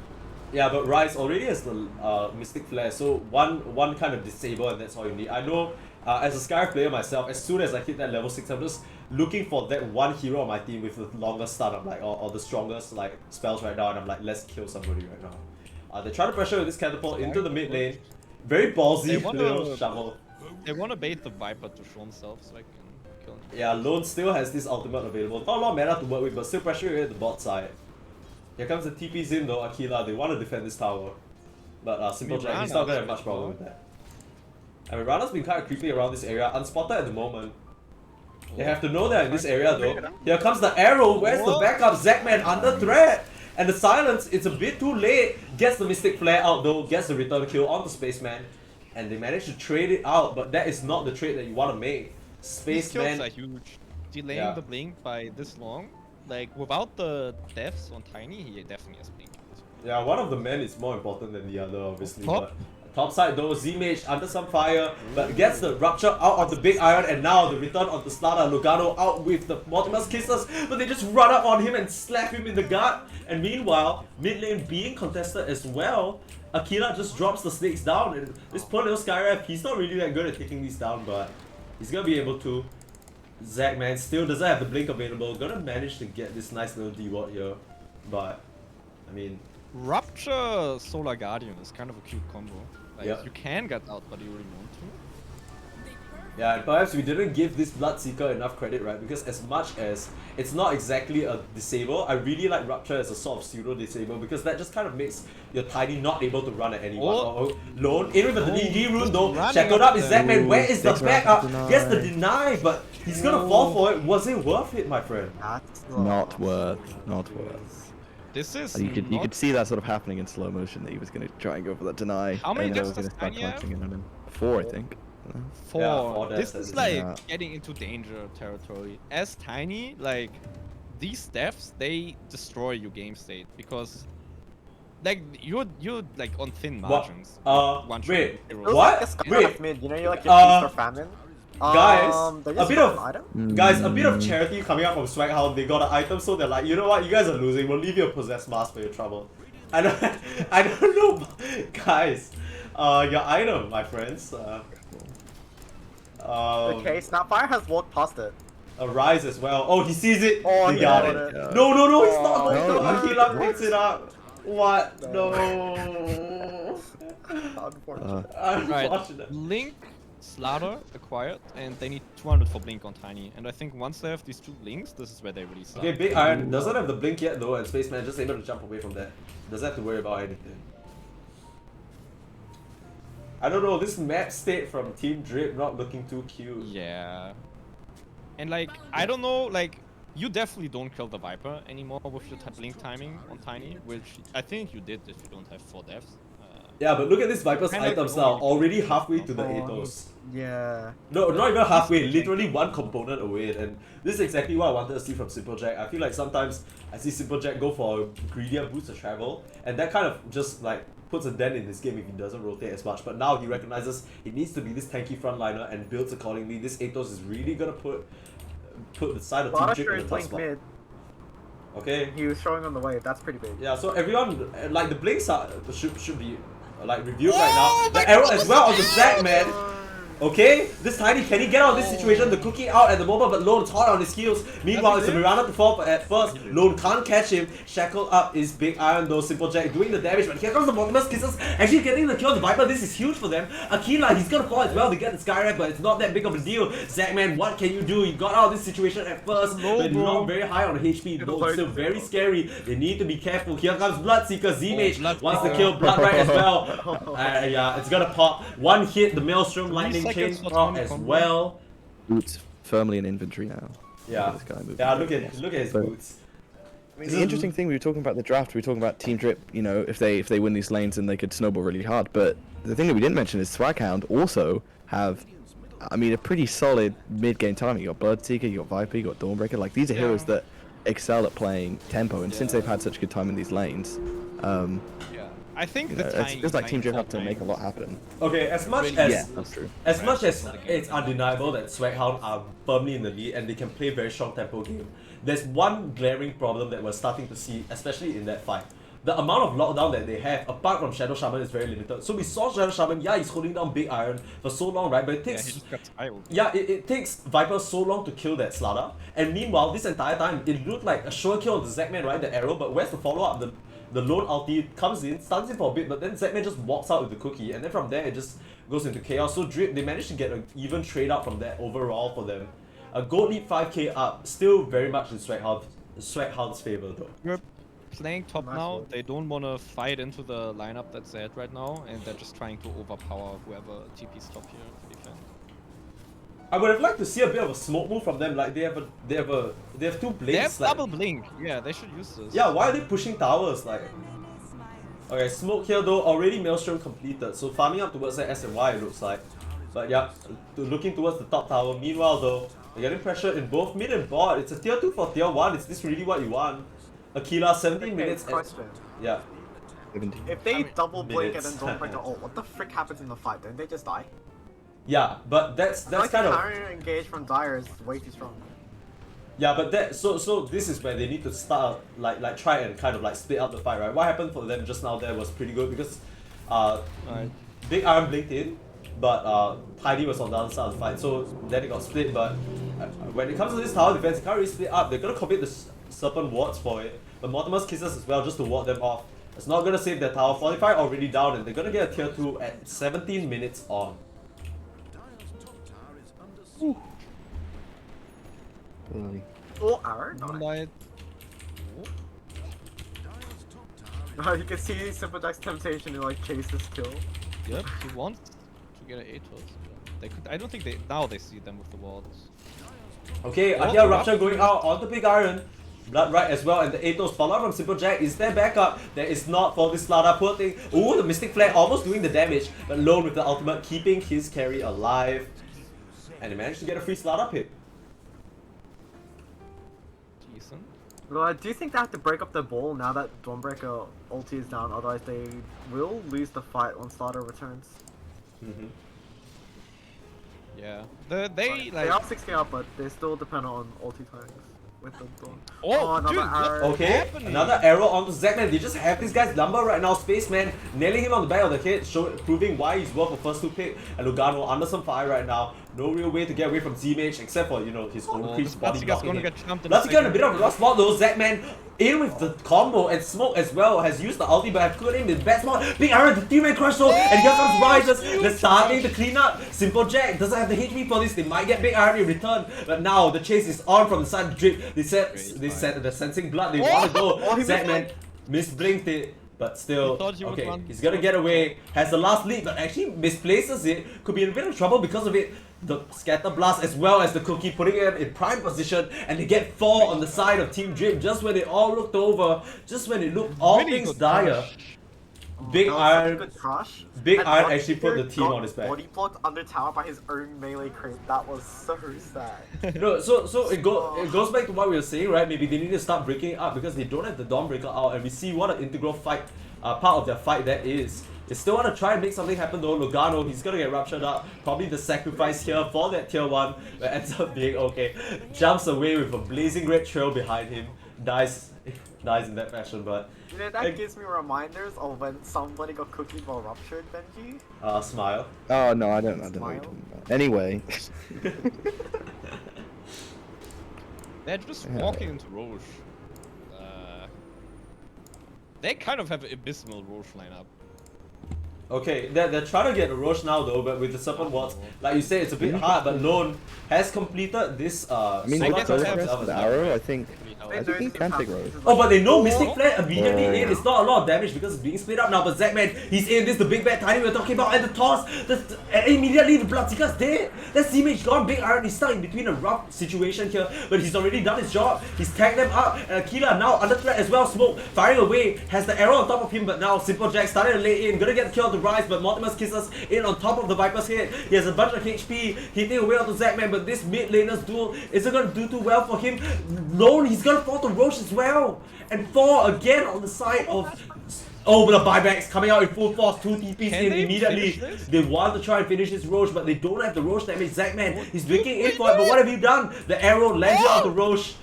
Yeah, but Ryze already has the Mystic Flare, so one kind of disable and that's all you need. I know, as a Sky player myself, as soon as I hit that level 6, I'm just looking for that one hero on my team with the longest stun, I'm like, or the strongest like spells right now, and I'm like, let's kill somebody right now. They try to pressure with this catapult into the mid lane. Very ballsy little shovel. They want to bait the Viper to show himself so I can kill him. Yeah, Lone still has this ultimate available. Not a lot of mana to work with, but still pressure at the bot side. Here comes the TP Zin though, Aquila, they want to defend this tower. But Simple Jack, he's not going to have much problem with that. I mean, Rana's been kind of creepy around this area, unspotted at the moment. They have to know they're in this area though. Here comes the arrow, where's the backup? Zachman under threat! And the silence, it's a bit too late. Gets the Mystic Flare out though, gets the return kill on the Spaceman. And they manage to trade it out, but that is not the trade that you want to make. Spaceman... These kills are huge. Delaying the blink by this long, like without the deaths on Tiny, he definitely has blink. Yeah, one of the men is more important than the other obviously. But top side though, Z-Mage under some fire, but gets the Rupture out of the Big Iron, and now the return of the Slaughter. Lugano out with the Mortimer's Kisses, but they just run up on him and slap him in the gut. And meanwhile, mid lane being contested as well, Akira just drops the snakes down, and this poor little Skyref, he's not really that good at taking these down, but he's gonna be able to. Zachman still doesn't have the blink available, gonna manage to get this nice little D-ward here, but I mean... Rupture Solar Guardian is kind of a cute combo. Like, you can get out, but you really want to. Yeah, and perhaps we didn't give this Bloodseeker enough credit, right? Because as much as it's not exactly a disable, I really like Rupture as a sort of pseudo-disable because that just kind of makes your Tiny not able to run at anyone. Lone, in with the DD rune though, shackled up is Zachman, where is the backup? Gets the deny, but he's gonna fall for it. Was it worth it, my friend? Not worth. Not worth. This is you could see that sort of happening in slow motion that he was going to try and go for that deny. How many deaths does start Tiny have? in on him. 4, I think. 4. Yeah, 4 this deaths, is like getting into danger territory. As Tiny, like these deaths, they destroy your game state because like you're like on thin margins. Wait, What? Wait, Mid, you know, you're like your feast or famine. Guys, a bit of item? guys, a bit of charity coming out from Swaghound. They got an item, so they're like, you know what, you guys are losing. We'll leave you a possessed mask for your trouble. I don't know, guys. Your item, my friends. Okay, Snapfire has walked past it. A Rise as well. Oh, he sees it. Oh, he got it. No, he's not going to. No. Aquila picks it up. What? No. Unfortunate. Unfortunate. Link, Slaughter acquired, and they need 200 for Blink on Tiny. And I think once they have these 2 Blinks, this is where they really start. Okay, Big Iron doesn't have the blink yet though, and Spaceman just able to jump away from that. Doesn't have to worry about anything. I don't know, this map state from Team Drip not looking too cute. Yeah. And like, I don't know, like, you definitely don't kill the Viper anymore with your blink timing on Tiny, which I think you did if you don't have 4 deaths. Yeah, but look at this Viper's Kinda items like now, already halfway to the Oh. Athos. Yeah. No, not even halfway, literally one component away, and this is exactly what I wanted to see from Simple Jack. I feel like sometimes I see Simple Jack go for a greedier boost of travel, and that kind of just like puts a dent in his game if he doesn't rotate as much. But now he recognizes it needs to be this tanky frontliner and builds accordingly. This Athos is really gonna put the side of Team Drip in the tough Blink spot. mid. Okay. He was showing on the wave. That's pretty big. Yeah, so everyone, like the blinks are should be like reviewed right now. The arrow as well on the Zac, man. Okay, this Tiny, can he get out of this situation? The cookie out at the moment, but Lone is hot on his heels. Meanwhile, it's a Miranda to fall at first. Lone can't catch him. Shackled up is Big Iron though. Simple Jack doing the damage, but here comes the Mortimer's Kisses. Actually getting the kill on the Viper. This is huge for them. Aquila, he's gonna fall as well to get the Skyrap, but it's not that big of a deal. Zachman, what can you do? He got out of this situation at first, but not very high on HP. Lone still very scary. They need to be careful. Here comes Bloodseeker. Z-Mage wants to kill Bloodright as well. Yeah, it's gonna pop. One hit, the Maelstrom Lightning Chain pop as well. Boots firmly in inventory now. Yeah, This guy moving look very at fast. his But- boots. I mean, the interesting thing, we were talking about the draft, we were talking about Team Drip, you know, if they win these lanes then they could snowball really hard, but the thing that we didn't mention is Swaghound also have I mean, a pretty solid mid-game timing. You got Bloodseeker, you got Viper, you got Dawnbreaker. Like, these are heroes that excel at playing tempo, and since they've had such good time in these lanes, I think it feels like Team Drift have to make a lot happen. Okay, as much that's true. as much as it's undeniable that Swaghound are firmly in the lead and they can play very strong tempo game, there's one glaring problem that we're starting to see, especially in that fight. The amount of lockdown that they have, apart from Shadow Shaman, is very limited. So we saw Shadow Shaman, he's holding down Big Iron for so long, right? But it takes... he just got tired. It takes Viper so long to kill that Slardar. And meanwhile, this entire time, it looked like a sure kill of the Zackman, right? The arrow, but where's the follow-up? The lone ulti comes in, stuns him for a bit, but then Zackman just walks out with the cookie, and then from there it just goes into chaos. So Drip, they managed to get an even trade up from that overall for them. A gold lead 5k up, still very much in Swaghound's favor though. We're playing top now. They don't want to fight into the lineup that's at right now, and they're just trying to overpower whoever TP's top here to defend. I would have liked to see a bit of a smoke move from them. Like they have two blades. They have like, double blink. Yeah, they should use this. yeah, why are they pushing towers? Like, okay, smoke here though. Already Maelstrom completed, so farming up towards that S and Y it looks like. But yeah, looking towards the top tower. Meanwhile though, they're getting pressured in both mid and bot. It's a tier 2 for tier 1. Is this really what you want? Aquila, 17 minutes. Yeah. If they double blink minutes. and then don't break the ult, what the frick happens in the fight? Don't they just die? Yeah, but that's Like kind the of counter engage from Dire is way too strong. yeah, but that so this is where they need to start like try and kind of like split up the fight, right? What happened for them just now there was pretty good because Big Iron blinked in, but Tidy was on the other side of the fight, so then it got split. But when it comes to this tower defense, you can't really split up. They're gonna commit the Serpent Wards for it, but Mortimer's Kisses as well just to ward them off. It's not gonna save their tower. 45 already down, and they're gonna get a tier 2 at 17 minutes on. Oh, arrow? Moonlight. No, you can see Simple Jack's temptation to like chase this kill. Yep, he wants to get an Atos. They could. I don't think now they see them with the wards. Okay, Ahia Rupture going out on the Big Iron. Blood right as well, and the Atos follow up from Simple Jack. Is there backup? There is not for this Slardar. Poor thing. Ooh, the Mystic Flare almost doing the damage, but Lone with the ultimate keeping his carry alive. And he managed to get a free Slardar pick. Decent. Well, do you think they have to break up the ball now that Dawnbreaker ulti is down? Otherwise, they will lose the fight when Slardar returns. Yeah. They are 60 up, but they still depend on ulti timings with the Dawn. Oh, another dude, arrow. Okay, happening? another arrow onto Zackman. They just have this guy's number right now. Spaceman nailing him on the back of the head, proving why he's worth the first 2 pick. And Lugano under some fire right now. No real way to get away from Z-Mage except for, you know, his own creeps body blocking him. Bloodseeker in a bit of a rough spot though. Zackman in with the combo, and Smoke as well has used the ulti, but have put him in bad spot. Big Iron, the 3-man crush though, and here comes Rises. They're starting to clean up. Simple Jack doesn't have the HP for this. They might get Big Iron in return, but now the chase is on from the side of Drip. They're sensing blood. They want to go. Zackman misblinked it. But still, okay, he's gonna get away, has the last lead, but actually misplaces it, could be in a bit of trouble because of it. The Scatter Blast as well as the Cookie putting him in prime position, and they get 4 on the side of Team Drip just when it all looked over, just when it looked all Really things good dire. Big Iron, Good crush. Big And Iron actually put the Bloodseeker team got on his back. Body blocked under tower by his own melee creep. That was so sad. No, so it goes back to what we were saying, right? Maybe they need to start breaking it up because they don't have the Dawnbreaker out, and we see what an integral fight, part of their fight that is. They still want to try and make something happen though. Lugano, he's gonna get ruptured up. Probably the sacrifice here for that tier 1, but ends up being okay. Jumps away with a blazing red trail behind him. Dies in that fashion, but You know, that gives me reminders of when somebody got cookied while ruptured, Benji. Smile. Oh no, I don't know what you're talking about. Anyway. They're just walking into Roche. They kind of have an abysmal Roche lineup. Okay, they're trying to get a Roche now though, but with the Serpent Wards, like you say, it's a bit hard, but Lone has completed this I mean, solar with curse the himself as the well. arrow, I think I think he can take Roche. Oh, but they know Mystic Flare immediately Oh. in. It's not a lot of damage because it's being split up now. But Zackman, he's in. This is the big bad Tiny we're talking about. And the toss. And immediately the Bloodseeker's dead. That Mage gone. Big Iron is stuck in between a rough situation here. But he's already done his job. He's tagged them up. And Aquila now under threat as well. Smoke firing away. Has the arrow on top of him. But now Simple Jack started to lay in. Gonna get the kill on the rise. But Mortimer's Kisses in on top of the Viper's head. He has a bunch of HP. Hitting away onto Zackman. But this mid laner's duel isn't gonna do too well for him. Lone, he's gonna fall to Roche as well. And fall again on the side of... Oh, but the buybacks coming out in full force. 2 TPs Can in they immediately. finish this? They want to try and finish this Roche, but they don't have the Roche damage. Zackman, he's looking in for it, but what have you done? The arrow lands on the Roche.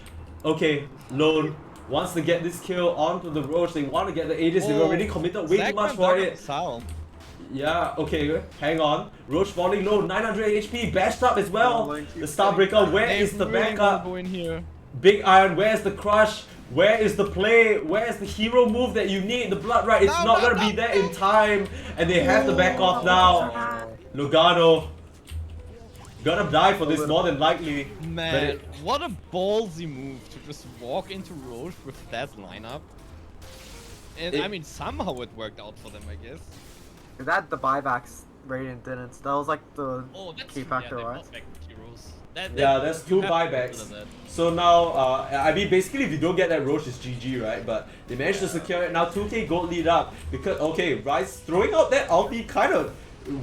Okay, Lone wants to get this kill onto the Roche. They want to get the Aegis. They've already committed way too much for it. Yeah, okay, hang on. Roche falling low, 900 HP, bashed up as well. The Starbreaker, where is the backup? Go in here. Big Iron, where's the crush? Where is the play? Where's the hero move that you need? The Blood Right, it's not gonna be there in time. And they have to back off now. Lugano gonna die for this more than likely. Man, what a ballsy move to just walk into Roche with that lineup. And I mean, somehow it worked out for them, I guess. That the buybacks Radiant didn't. That was like the Oh, that's key true. factor, Yeah, right? heroes. Yeah, there's you 2 have to buybacks. consider that. So now, I mean, basically, if you don't get that Roche, it's GG, right? But they managed to secure it. Now 2k gold lead up because okay, Rise throwing out that ulti kind of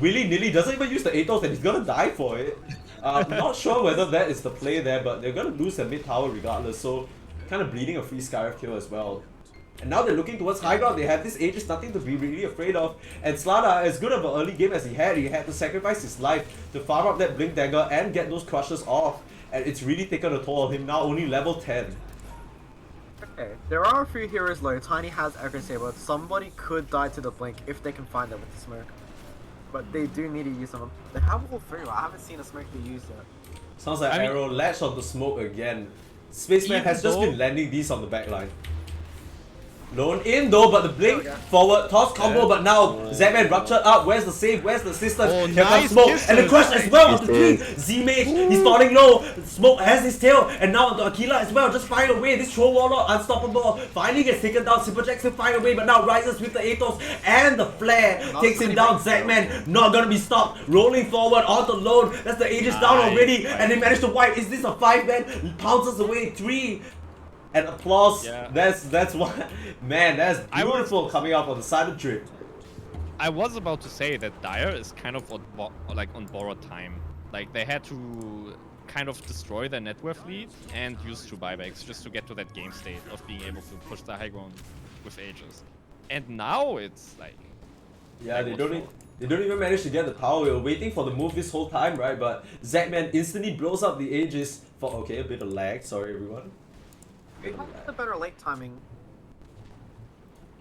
willy-nilly, doesn't even use the Atos, and he's gonna die for it. Not sure whether that is the play there, but they're gonna lose their mid tower regardless. So kind of bleeding a free Skyriff kill as well. And now they're looking towards high ground. They have this Aegis, nothing to be really afraid of. And Slada, as good of an early game as he had to sacrifice his life to farm up that Blink Dagger and get those crushes off. And it's really taken a toll on him now, only level 10. Okay, there are a few heroes low. Tiny has Echo Saber. Somebody could die to the blink if they can find it with the smoke. But they do need to use them. They have all 3, but I haven't seen a smoke be used yet. Sounds like I mean- Arrow latched on the smoke again. Spaceman Even has just though- been landing these on the backline. Lone in though, but the blink There we go. forward toss combo, Yeah. but now Zackman ruptured up. Where's the save? Where's the assistance? Oh, Here comes nice Smoke kisses. and the crush as well. The Kisses. three Z-Mage, he's falling low. Smoke has his tail, and now the Aquila as well. Just flying away. This Troll Warlock unstoppable. Finally gets taken down. Simple Jackson flying away, but now rises with the Atos and the flare takes him down. Zackman not gonna be stopped. Rolling forward onto Lone. That's the Aegis down Nice. already, and they managed to wipe. Is this a 5-man? Pounces away 3. And applause. Yeah. That's what, man. That's I was- beautiful coming up on the side of Drip. I was about to say that Dire is kind of on borrowed time. Like they had to kind of destroy their net worth lead and use 2 buybacks just to get to that game state of being able to push the high ground with Aegis. And now it's like Yeah, Like, they what don't. for? They don't even manage to get the tower. We were waiting for the move this whole time, right? But Zackman instantly blows up the Aegis for okay, a bit of lag. Sorry, everyone. They have the better late timing.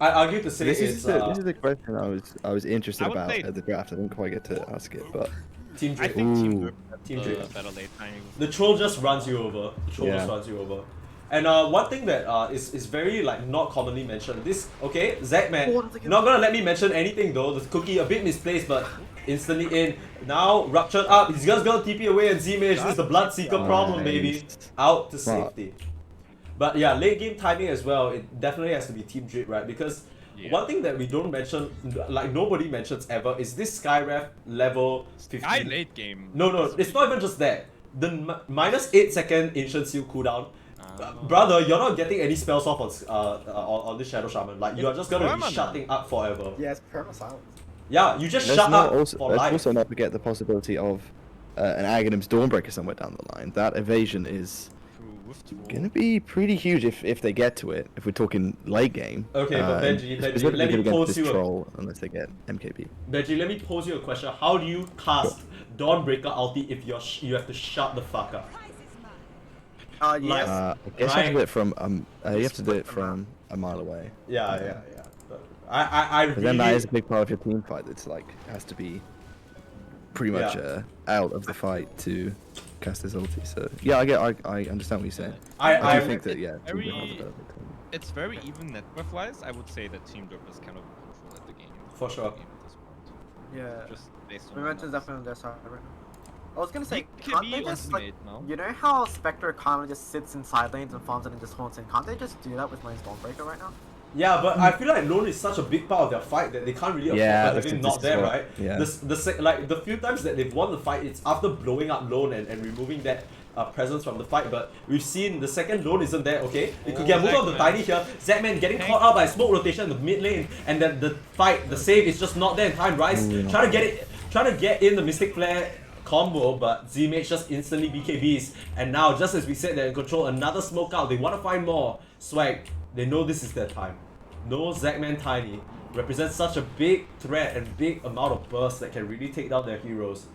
I argue to say This it's is the question I was interested I would about say- at the draft. I didn't quite get to ask it, but Team I Drip. think Team Ooh. Drip Team has Drip. better late timing. The troll just runs you over. The troll just Yeah. runs you over. And one thing that is very like not commonly mentioned. This okay, Zackman. Not gonna let me mention anything though. The cookie a bit misplaced, but instantly in. Now ruptured up. He's just gonna TP away and Z-Mage. This is the Bloodseeker problem, baby. Nice. Out to Smart. safety. But yeah, late game timing as well. It definitely has to be Team Drip, right? Because Yeah. one thing that we don't mention, like nobody mentions ever, is this Skyref level 15. Sky late game. No, it's not even just that. The minus 8-second Ancient Seal cooldown. Ah. Brother, you're not getting any spells off on this Shadow Shaman. Like, you're It's just gonna be permanent. shutting up forever. Yeah, it's perma silence. Yeah, you just let's shut not up also for let's life. also not forget the possibility of an Aghanim's Dawnbreaker somewhere down the line. That evasion is gonna be pretty huge if they get to it. If we're talking late game. Okay, but and Benji, specifically let me against pose this you a- troll unless they get MKB. Benji, let me pose you a question. How do you cast Dawnbreaker ulti if you have to shut the fuck up? Yes. I guess you have Right. to do it from you have to do it from a mile away. Yeah. But I But really... then that is a big part of your team fight. It's like has to be pretty much Yeah. out of the fight to cast his ulti. So yeah, I understand what you're saying. I I do think that yeah, Team very- Drip has a better team. It's very even net worth wise. I would say that Team Drip is kind of in control at the game. For sure. Game at this point. Yeah. Just based on Momentum's numbers. definitely on their side right now. I was gonna say, He can't can they be just like, ultimate now. you know how Spectre kind of just sits in side lanes and farms it and just haunts in? Can't they just do that with Lane's Dawnbreaker right now? Yeah, but I feel like Lone is such a big part of their fight that they can't really afford Yeah, to have him not there, right? Yeah. Like the few times that they've won the fight, it's after blowing up Lone and removing that presence from the fight. But we've seen the second Lone isn't there. Okay, it could get moved on to Tiny here. Zackman getting caught out by smoke rotation in the mid lane, and then the fight, the save is just not there in time. Rise trying to get in the Mystic Flare combo, but Z-Mage just instantly BKBs. And now, just as we said, they're in control. Another smoke out. They want to find more. Swag, they know this is their time. No Zackman Tiny represents such a big threat and big amount of burst that can really take down their heroes.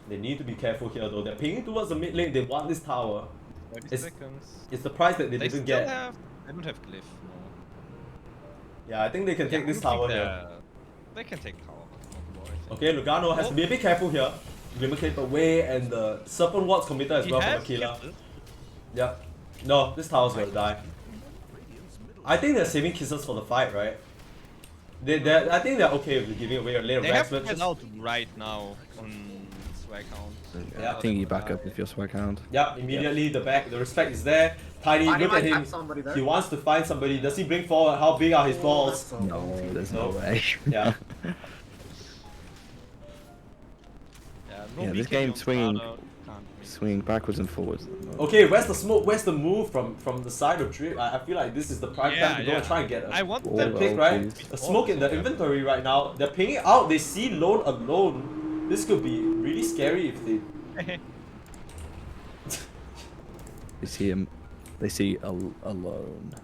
They need to be careful here though. They're pinging towards the mid lane. They want this tower. 30 It's, seconds. it's the price that they They didn't still get. have. They don't have glyph. No. Yeah, I think they can take this tower here. They can take tower. Not more, I think. Okay, Lugano has to be a bit careful here. Glimmer Cape away and the Serpent Wards committed as well from Aquila. Yep. No, this tower's gonna die. I think they're saving kisses for the fight, right? I think they're okay with giving away a later They have Rex, to but get just... out right now on Swaghound. Yeah, I think you back up with your Swaghound. Yeah, immediately the respect is there. Tiny, Tiny look at might him. have somebody there. He wants to find somebody. Does he bring forward? How big are his balls? No, there's no No. way. Yeah. No Yeah, this BKB game on swinging- Skarner, can't win. Swinging backwards and forwards. at the moment. Okay, where's the smoke? Where's the move from the side of Drip? I feel like this is the prime time to go and try and get I a want Oh, them pick, well, right? please. A smoke in the inventory right now. They're pinging out. They see Lone alone. This could be really scary if they... They see him. They see alone. Alone.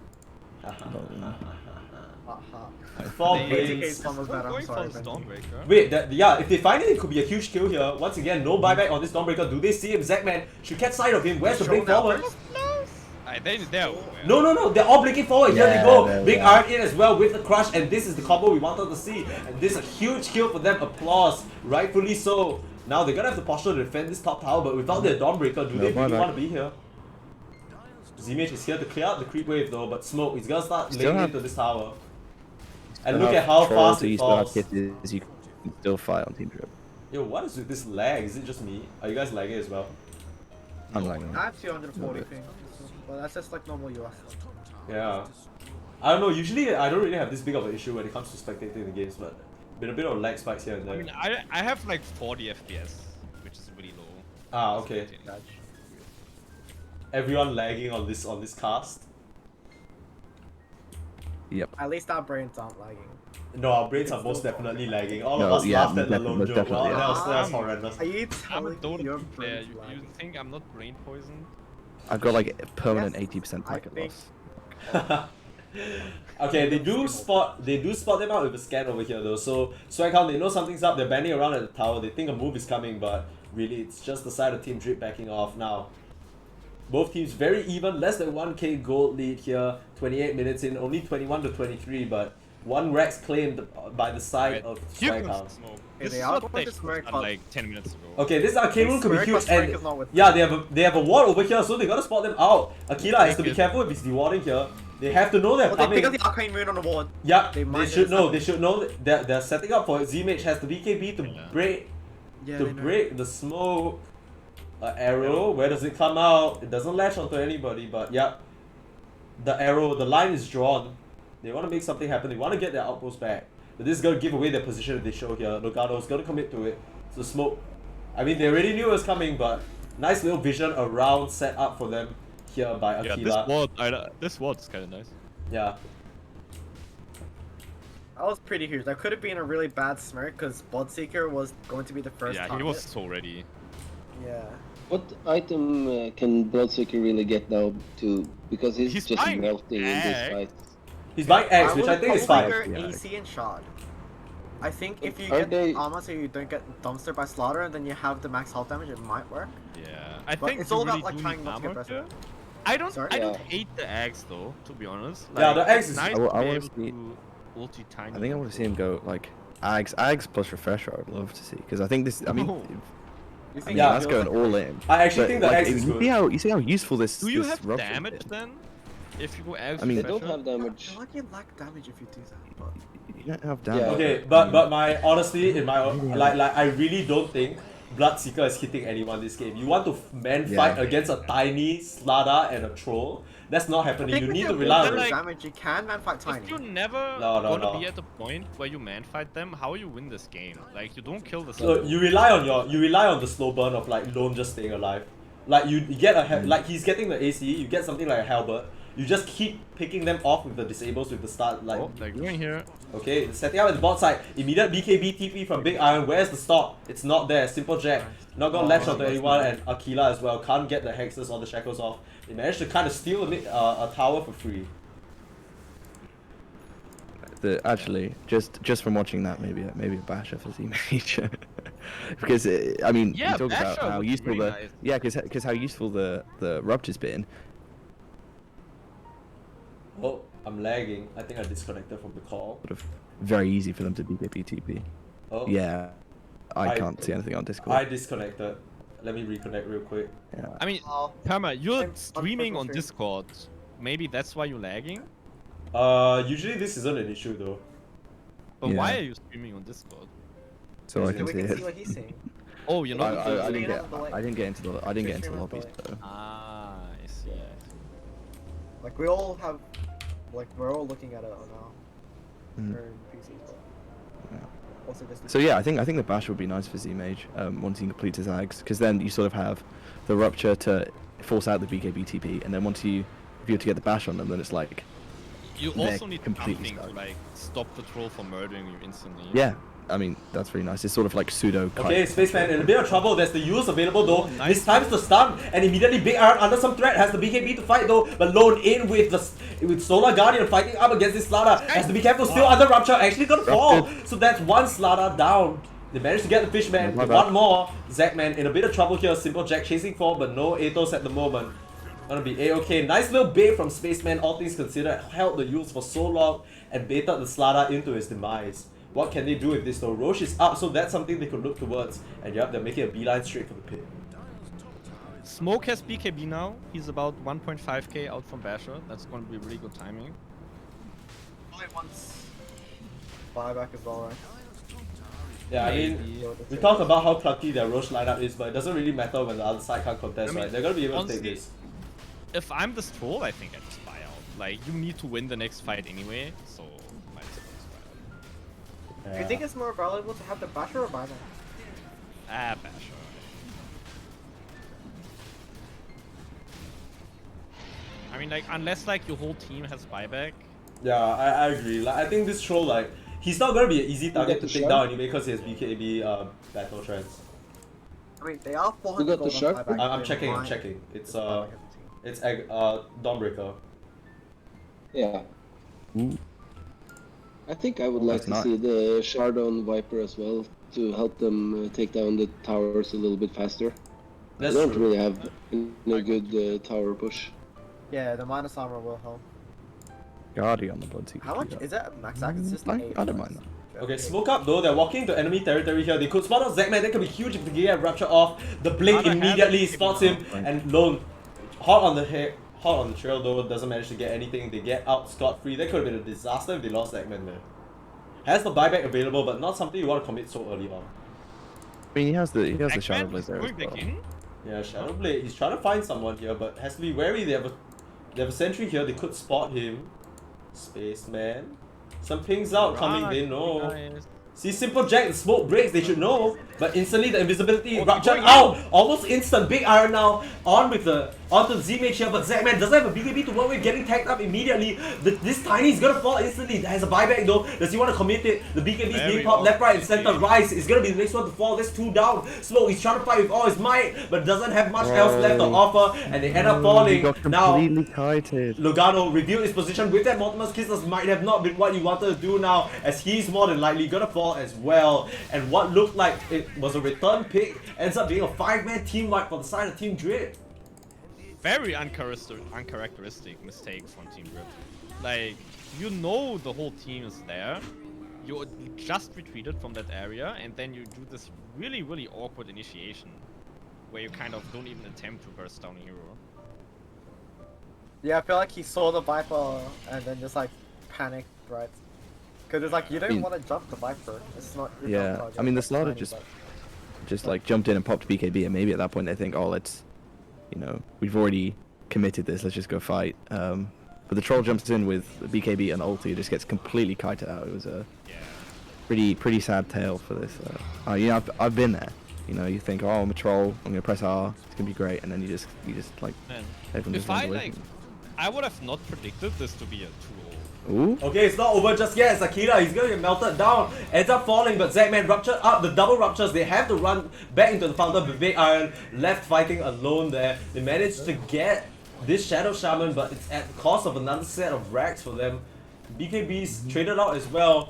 Four They- blades. One was better, I'm Going for sorry. the Benji. Dawnbreaker. Wait, yeah, if they find it, it could be a huge kill here. Once again, no buyback on this Dawnbreaker. Do they see him? Zackman should catch sight of him. Where's the blink Show now forward? first. They're No, they're all blinking forward. Here Yeah, they go. they're- Big yeah. iron in as well with the crush, and this is the combo we wanted to see. And this is a huge kill for them. Applause, rightfully so. Now they're gonna have the posture to defend this top tower, but without their Dawnbreaker, do No they really buyback. want to be here? Z-Mage is here to clear out the creep wave though, but Smoke is gonna start Still laying have- into this tower. And Still look have at how Troll, fast so it you still have falls. kisses, you can still fight on Team Drip. Yo, what is with this lag? Is it just me? Are you guys lagging as well? I'm lagging. I have 240 ping, but that's just like normal US. Yeah. I don't know, usually I don't really have this big of an issue when it comes to spectating the games, but been a bit of lag spikes here and there. I mean, I have like 40 FPS, which is really low. Ah, okay. Everyone lagging on this cast. Yep. At least our brains aren't lagging. No, our brains are most definitely lagging. All of No, us yeah, laughed at the lone most joke. Wow, definitely, that was yeah. horrendous. Are you I'm a telling me your Dota player. brains You lagging? think I'm not brain poisoned? I've got like a permanent Yes, 80% I packet think- loss. Okay, they do spot them out with a scan over here though. So Swaghound, they know something's up. They're banding around at the tower. They think a move is coming, but really it's just the side of Team Drip backing off now. Both teams very even, less than 1k gold lead here. 28 minutes in, only 21 to 23, but one Rex claimed by the side of Swaghound. Smoke. Hey, This they is are what going they to smoke, done but- like 10 minutes ago. Okay, this arcade room could be Smirk, huge, but Smirk and is not with yeah, they have a ward over here, so they gotta spot them out. Aquila has to be Okay. careful if he's dewarding here. They have to know they're Well, they coming. pick up the Arcane Moon on the ward. Yeah, They they might should just know. have- They should know that they're setting up for it. Z-Mage has the BKB to Yeah. break Yeah, to they know. break the smoke. Arrow, where does it come out? It doesn't latch onto anybody, but yeah. The arrow, the line is drawn. They want to make something happen. They want to get their outpost back. But this is going to give away their position if they show here. Logano's going to commit to it. So smoke. I mean, they already knew it was coming, but nice little vision around set up for them here by Yeah, Aquila. this ward is kind of nice. Yeah. That was pretty huge. That could have been a really bad smirk because Bloodseeker was going to be the first Yeah, target. he was so ready. Yeah. What item can Bloodseeker really get now to, because he's He's just buying melting in this eggs. fight. He's buying X, which I would think is probably fine. go Yeah. AC and Shard. I think if you Are get they- armor so you don't get dumpster by slaughter and then you have the max health damage, it might work. Yeah, I But think it's you all about, really like, do trying need not to get armor pressure. here. I don't Sorry? hate the eggs though, to be honest. Yeah, the eggs it's is- nice I to be wanna able see- to ulti tiny. I think I want to see him go like Ags plus Refresher. I'd love to see because I think this. I mean, No. You I think mean Yeah. that's going all in. I actually But, think the like, X is you good. see how useful this. Do you this have rupture damage is? then? If you go eggs I mean- They refresher? don't have I damage. feel like you lack damage if you do that, but... You don't have damage. Yeah. Okay, but my honestly, in my like I really don't think Bloodseeker is hitting anyone this game. You want to Yeah. fight against a tiny Slada and a troll? That's not happening. You need to rely on like- damage. You can man fight tiny. If you're never No, gonna be at the point where you man fight them, how you win this game? Like you don't kill the So you rely on the slow burn of like Lone just staying alive. Like you get like he's getting the AC, you get something like a halberd. You just keep picking them off with the disables with the start like. Oh, they're going here. Okay, setting up at the bot side. Immediate BKB TP from Big Iron. Where's the stop? It's not there. Simple Jack. Not gonna latch onto anyone, and Aquila as well. Can't get the hexes or the shackles off. They managed to kind of steal a tower for free. Actually, just from watching that, maybe a Basher for Z Major, because I mean, Yeah, you talk about Basher how would be useful really the nice. because how useful the rupture's been. Oh, I'm lagging. I think I disconnected from the call. Sort of very easy for them to BKB TP. Oh, Yeah, I I- can't see anything on Discord. I disconnected. Let me reconnect real quick. Yeah. I mean, Oh, Perma, you're I'm streaming on stream. Discord. Maybe that's why you're lagging. Usually this isn't an issue though. But why Yeah. are you streaming on Discord? So I so can we see can see it. what he's saying. Oh, you're not. I didn't Streaming get on the delay. I didn't get into the Streaming lobbies on the though. Ah, I see. Like we all have, like we're all looking at it now. Mhm. Or PC, but Yeah. also just. So yeah, I think the bash would be nice for Z Mage once he completes his ags, because then you sort of have the rupture to force out the BKB TP, and then once you if you have to get the bash on them, then it's like You They're also need completely something to stuck. like stop the troll from murdering you instantly. yeah. I mean that's really nice. It's sort of like pseudo. Okay, Spaceman in a bit of trouble. There's the use available though. Oh, nice. This time's the stun, and immediately Big Iron under some threat has the BKB to fight though. But Lone in with Solar Guardian fighting up against this Slada. Has to be careful. Still under rupture. Actually gonna fall. So that's one Slada down. They managed to get the Fishman. Not bad. One more. Zackman in a bit of trouble here. Simple Jack chasing for, but no Atos at the moment. Gonna be A-okay. Nice little bait from Spaceman, all things considered. Held the use for so long and baited the Slada into his demise. What can they do with this though? Roche is up, so that's something they could look towards. And yep, they're making a beeline straight for the pit. Smoke has BKB now. He's about 1.5k out from Basher. That's going to be really good timing. Only once. Buyback as well, right? Yeah, I mean, Maybe. we talked about how clunky their Roche lineup is, but it doesn't really matter when the other side can't contest, I mean, right? They're gonna be able to honestly, take this. If I'm this troll, I think I just buy out. Like, you need to win the next fight anyway, so might as well just buy out. Do you think it's more valuable to have the basher or buyback? Ah, Basher. I mean, like, unless like your whole team has buyback. Yeah, I agree. Like, I think this troll, like, he's not gonna be an easy target got to the take shark? down anyway because he has BKB battle trends. I mean, they are 400 got the gold on shark? buyback. I'm They checking, I'm might checking. It's just buyback as a team. Dawnbreaker. Yeah. Ooh. I think I would like That's to nice. see the Shard on Viper as well to help them take down the towers a little bit faster. That's they don't true. really have a good tower push. Yeah, the minus armor will help. Guardian on the Bloodseeker. How much is that max axe? It's just like 8 I don't bucks. mind that. Okay, smoke up though, they're walking into enemy territory here. They could spot out Zackman, that could be huge if they get Rupture off. The Blink Another immediately habit. spots him, and Lone, hot on the trail though, doesn't manage to get anything. They get out scot-free. That could have been a disaster if they lost Zackman there. Has the buyback available, but not something you want to commit so early on. I mean, he has the Shadow Eggman Blade is there as going back well. in. Yeah, Shadowblade, he's trying to find someone here, but has to be wary. They have a sentry here, they could spot him. Spaceman. Some pings out coming, they know. Nice. See, Simple Jack, the smoke breaks, they should know. But instantly the invisibility Oh, ruptured going out. Almost instant. Big Iron now onto the Z-Mage here, but Zackman doesn't have a BKB to work with, getting tagged up immediately. This Tiny is gonna fall instantly. Has a buyback though. Does he want to commit it? The BKB is Very being popped left, right, and awkward. center. Rise is gonna be the next one to fall. That's 2 down. Smoke, he's trying to fight with all his might, but doesn't have much else left to offer, and they end up He falling. got Now, completely kited. Logano revealed his position with that Mortimer's Kisses might have not been what you wanted to do now, as he's more than likely gonna fall as well. And what looked like it was a return pick ends up being a 5-man team wipe for the side of Team Drip. Very uncharacteristic mistake from Team Drip. Like, you know the whole team is there. You just retreated from that area, and then you do this really, really awkward initiation, where you kind of don't even attempt to burst down a hero. Yeah, I feel like he saw the Viper and then just like panicked, right? Because it's like you don't mean- want to jump the Viper. It's not. your Yeah, jump target, I mean, the it's Slaughter tiny, just but- just like jumped in and popped BKB, and maybe at that point they think, oh, let's, you know, we've already committed this, let's just go fight. But the troll jumps in with BKB and ulti, just gets completely kited out. It was a pretty sad tale for this. You know, I've been there. You know, you think, oh, I'm a troll, I'm gonna press R, it's gonna be great, and then you just like, Man, everyone just if runs I away like, from I would have not predicted this to be a 2-0. it. Ooh. Okay, it's not over just yet. It's Akira. He's gonna get melted down. Ends up falling, but Zachman ruptured up. The double ruptures. They have to run back into the fountain. But Big Iron left fighting alone there. They managed to get this Shadow Shaman, but it's at the cost of another set of racks for them. BKB's traded out as well.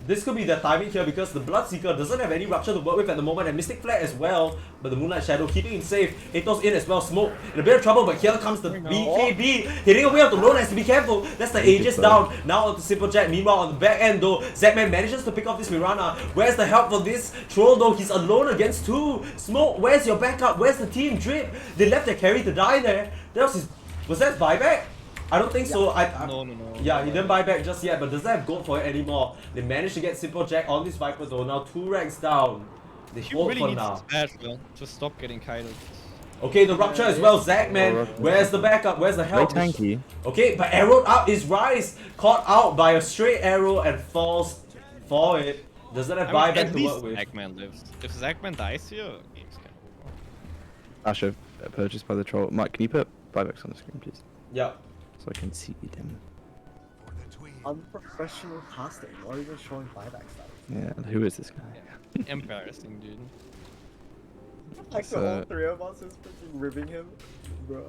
This could be their timing here because the Bloodseeker doesn't have any rupture to work with at the moment, and Mystic Flare as well, but the Moonlight Shadow keeping him safe. Atos in as well, Smoke in a bit of trouble, but here comes the BKB, hitting away on the Lone, has to be careful. That's the Aegis down, now onto Simple Jack. Meanwhile on the back end though, Zachman manages to pick off this Mirana. Where's the help for this Troll though? He's alone against two. Smoke, where's your backup? Where's the team? Drip, they left their carry to die there. Was that buyback? I don't think so. No. Yeah, he didn't buy back just yet, but doesn't have gold for it anymore. They managed to get Simple Jack on this Viper though. Now 2 ranks down. They He hold really for needs now. to smash, man. Just stop getting kited. Okay, the rupture as well. Zachman, where's the backup? Where's the help? Very tanky. Okay, but arrowed up is Rise. Caught out by a straight arrow and falls for it. Doesn't have buyback at to least work with. Zachman lives. If Zachman dies here, game's kind of over. Asher, purchased by the troll. Mike, can you put buybacks on the screen, please? Yeah. So I can see them. Unprofessional casting. Why are you even showing buyback stats? Yeah, and who is this guy? Embarrassing, dude. Like So- the all 3 of us is freaking ribbing him, bro.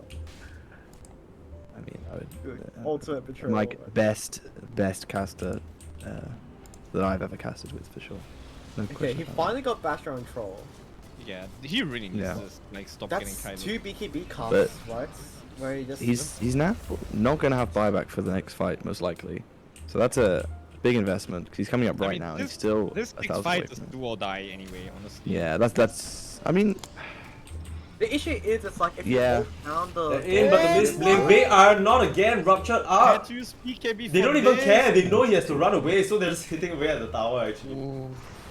I mean, I would. Ultimate betrayal. Mike, best caster that I've ever casted with for sure. No Okay, question he about finally got bashed around troll. Yeah, he really needs Yeah. to like stop That's getting 2 kited. BKB casts, But right? Where he just that. He's now not gonna have buyback for the next fight, most likely. So that's a big investment because he's coming up right now. And he's still This a big thousand fight away is from it. do or die anyway, honestly. Yeah, that's. I mean, the issue is it's like if Yeah. you hold down the They're in, but the miss blame. Big Iron not again. Ruptured I had up. to use BKB They for don't even this. care. They know he has to run away, so they're just hitting away at the tower actually.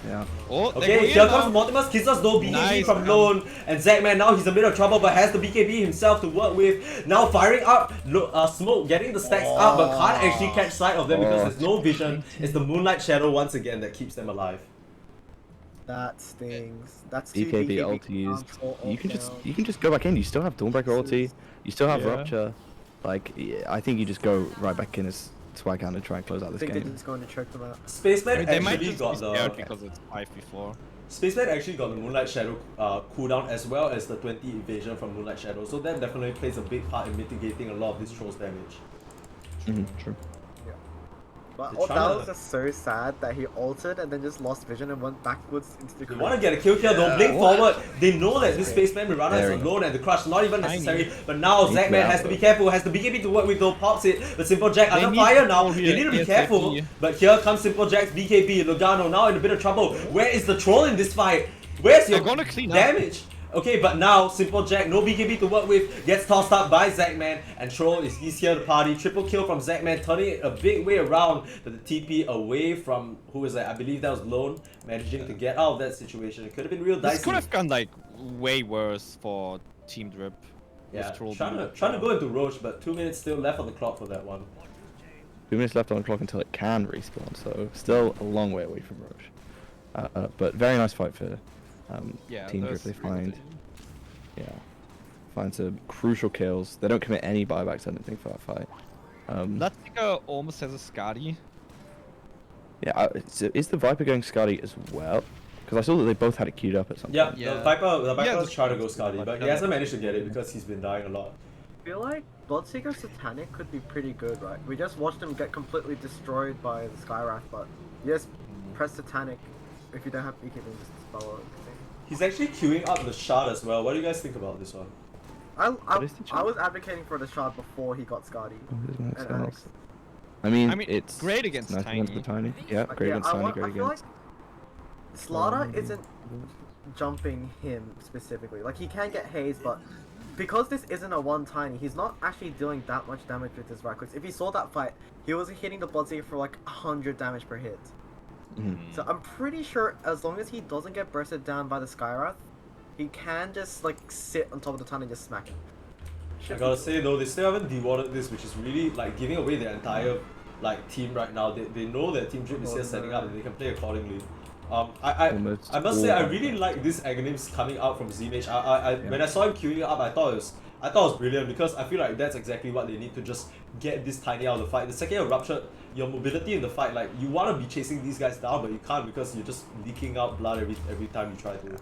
yeah. Oh, they're Okay, going here in comes now. Mortimer's Kisses though, BKB Nice, from man. Lone, and Zachman now he's a bit of trouble but has the BKB himself to work with. Now firing up, Smoke getting the stacks up but can't actually catch sight of them because there's no vision. It's the Moonlight Shadow once again that keeps them alive. that stings. That's 2 BKB BKB ulti used. control, You can just go back in. You still have Dawnbreaker ulti. You still have Yeah. Rupture. Like, yeah, I think you just go right back in as Swaghound and try and close out I this think they're game. just going to choke them out. Spaceman I mean, they might actually just got be scared the because it's 5v4. Spaceman actually got the Moonlight Shadow cooldown as well as the 20 evasion from Moonlight Shadow, so that definitely plays a big part in mitigating a lot of this troll's damage. True. But They're that trying was to- just so sad that he altered and then just lost vision and went backwards into the They crush. want to get a kill here though, blink forward. They know that this Spaceman Mirana There is we go. alone and the crush not even Tiny. necessary. But now He's Zachman out, has to be though. careful, has the BKB to work with though, pops it. But Simple Jack They under need fire to now. go They here need to be ASAP. careful. But here comes Simple Jack's BKB. Logano now in a bit of trouble. Where is the troll in this fight? Where's your They're gonna clean up. damage? Okay, but now Simple Jack, no BKB to work with, gets tossed up by Zachman, and Troll he's here to party. Triple kill from Zachman, turning it a big way around to the TP away from who is that? I believe that was Lone, managing to get out of that situation. It could have been real This dicey. could have gone like way worse for Team Drip. Yeah, with Troll trying being- to go into Roche, but 2 minutes still left on the clock for that one. 2 minutes left on the clock until it can respawn, so still a long way away from Roche. But very nice fight for Yeah, Team that Drip. was They really find, good. yeah, find some crucial kills. They don't commit any buybacks, I don't think, for that fight. Bloodseeker almost has a Skadi. Yeah, is the Viper going Scotty as well? Because I saw that they both had it queued up at some Yeah, point. the Yeah. Viper's that's trying to true. go Scotty, but he Yeah. hasn't managed to get it because he's been dying a lot. I feel like Bloodseeker Satanic could be pretty good, right? We just watched him get completely destroyed by the Skywrath, but you just press Satanic if you don't have BKB and just spell it. He's actually queuing up the shard as well. What do you guys think about this one? What is the I was advocating for the shard before he got Skadi. Oh, there's no And Alex. Alex. I mean, I mean, it's great against nice Tiny. against the Tiny. Yeah, great against Tiny, great I feel like against. Slaughter isn't jumping him specifically. Like, he can get haze, but because this isn't a one Tiny, he's not actually dealing that much damage with his right clicks. If you saw that fight, he was hitting the Bloodseeker for like 100 damage per hit. Mhm. So I'm pretty sure as long as he doesn't get bursted down by the Skywrath, he can just like sit on top of the ton and just smack it. I gotta say though, they still haven't dewarded this, which is really like giving away their entire like team right now. They know that Team Drip is here setting up and they can play accordingly. I must say I really like this Aghanims coming out from Z-Mage. When I saw him queuing up, I thought it was brilliant because I feel like that's exactly what they need to just get this Tiny out of the fight. The second you're ruptured, your mobility in the fight, like you want to be chasing these guys down, but you can't because you're just leaking out blood every time you try to.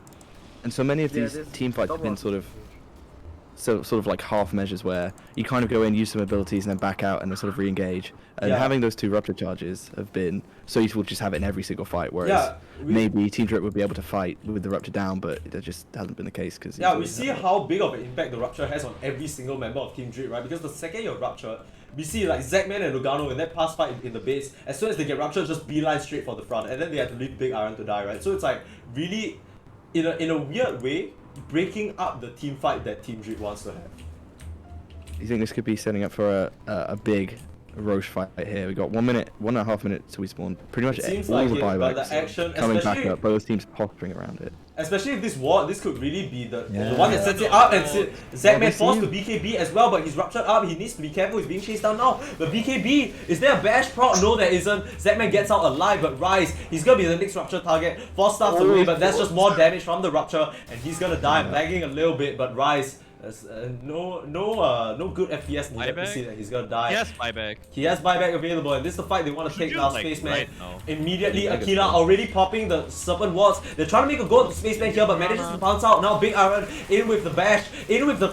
And so many of these team fights have been sort of like half measures where you kind of go in, use some abilities, and then back out and then sort of re-engage. And having those 2 rupture charges have been so useful to just have it in every single fight. Whereas maybe Team Drip would be able to fight with the rupture down, but that just hasn't been the case because we see how big of an impact the rupture has on every single member of Team Drip, right? Because the second you're ruptured, we see like Zackman and Lugano in that past fight in the base. As soon as they get ruptured, just beeline straight for the front, and then they have to leave Big Iron to die, right? So it's like really, in a weird way, breaking up the team fight that Team Drip wants to have. You think this could be setting up for a big Roche fight here? We got 1.5 minutes till we spawn. Pretty much seems all like the it, but buybacks the action, coming back up. Both teams posturing around it. Especially if this ward, this could really be the one that sets it up, and Zackman forced to BKB as well, but he's ruptured up. He needs to be careful. He's being chased down now. But BKB, is there a bash proc? No, there isn't. Zackman gets out alive, but Rise, he's gonna be the next rupture target. 4 stars away, but that's just more damage from the rupture, and he's gonna die. I'm lagging a little bit, but Rise. No good FPS needed to see that he's gonna die. He has buyback. He has buyback available, and this is the fight they want to take now. Like Spaceman right now. immediately. Aquila already popping the Serpent Wards. They're trying to make a go at the Spaceman here, but manages to bounce out. Now Big Iron in with the bash, in with the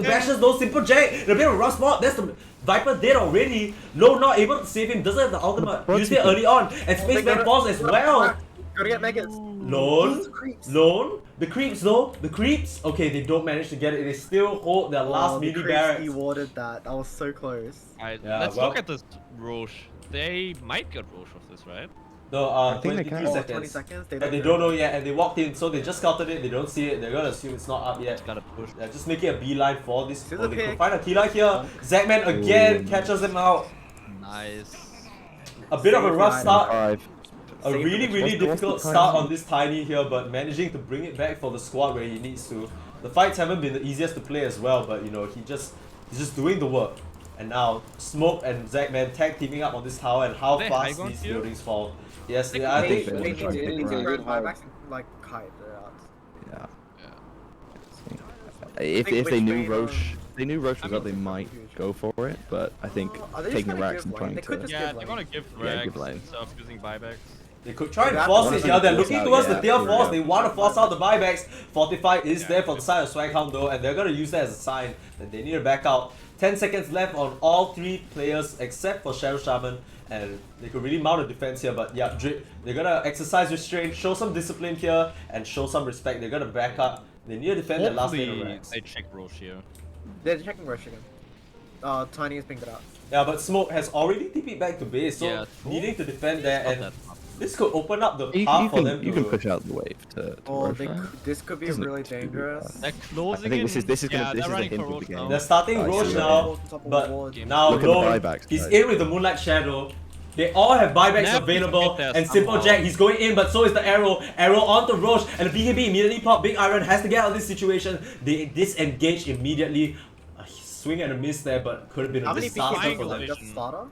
bashes. No Simple Jack. And a bit of a rough spot. That's the Viper dead already. No, not able to save him. Doesn't have the ultimate. Used it early on, and Spaceman falls as well. Gotta get Megas. Lone. The creeps though. The creeps. Okay, they don't manage to get it. They still hold their last mini barracks. He warded that. That was so close. Alright, let's look at this Roche. They might get Roche of this, right? No, I think they 23 can. seconds. 20 seconds. They don't know yet, and they walked in, so they just scouted it. They don't see it. They're gonna assume it's not up yet. Gotta push. They're just making a beeline for this. See Oh, the they could pick. find Aquila here. Zackman again catches them out. Nice. A bit of a rough start. 5. A really What's the difficult time? start on this Tiny here, but managing to bring it back for the squad where he needs to. The fights haven't been the easiest to play as well, but you know he's just doing the work. And now Smoke and Zackman tag teaming up on this tower, and how They fast high these here? buildings fall. Yes, They I They think. need to Right. burn buybacks and like kite it out. Yeah. Yeah. If they knew Witchbane, Roche, they knew Roche was up, they might go for it. But I think Are they just taking the gonna racks give and lane? trying They could to. just Yeah, give they're lane. gonna give Yeah, racks give lane. instead of using buybacks. They could try and That force one it is here. They're force looking out, towards the yeah, tier yeah. 4s. They want to force out the buybacks. Fortify is Yeah, there for the side of Swaghound though, and they're going to use that as a sign that they need to back out. 10 seconds left on all 3 players except for Shadow Shaman, and they could really mount a defense here. But yeah, Drip, they're going to exercise restraint, show some discipline here, and show some respect. They're going to back up. They need to defend their last lane of Hopefully ranks. they check Roche here. They're checking Rush again. Tiny has pinged it out. Yeah, but Smoke has already TP'd back to base, so Yeah, needing to defend there, Not and that much. this could open up the You path for them can to... push out the wave to Oh, Roche, right? this could be Doesn't really look too dangerous. bad. They're closing I think this is in. gonna Yeah, this they're is the running hint for of the Roche game. now. They're starting I see Roche that. now, but now Look at the Lone, buybacks, he's guys. in with the Moonlight Shadow. They all have buybacks Nap available, is there and Simple somehow. Jack, he's going in, but so is the Arrow. Arrow onto Roche, and the BKB immediately pop. Big Iron has to get out of this situation. They disengage immediately. A swing and a miss there, but could have been How a many disaster PKs for will them. they just starter?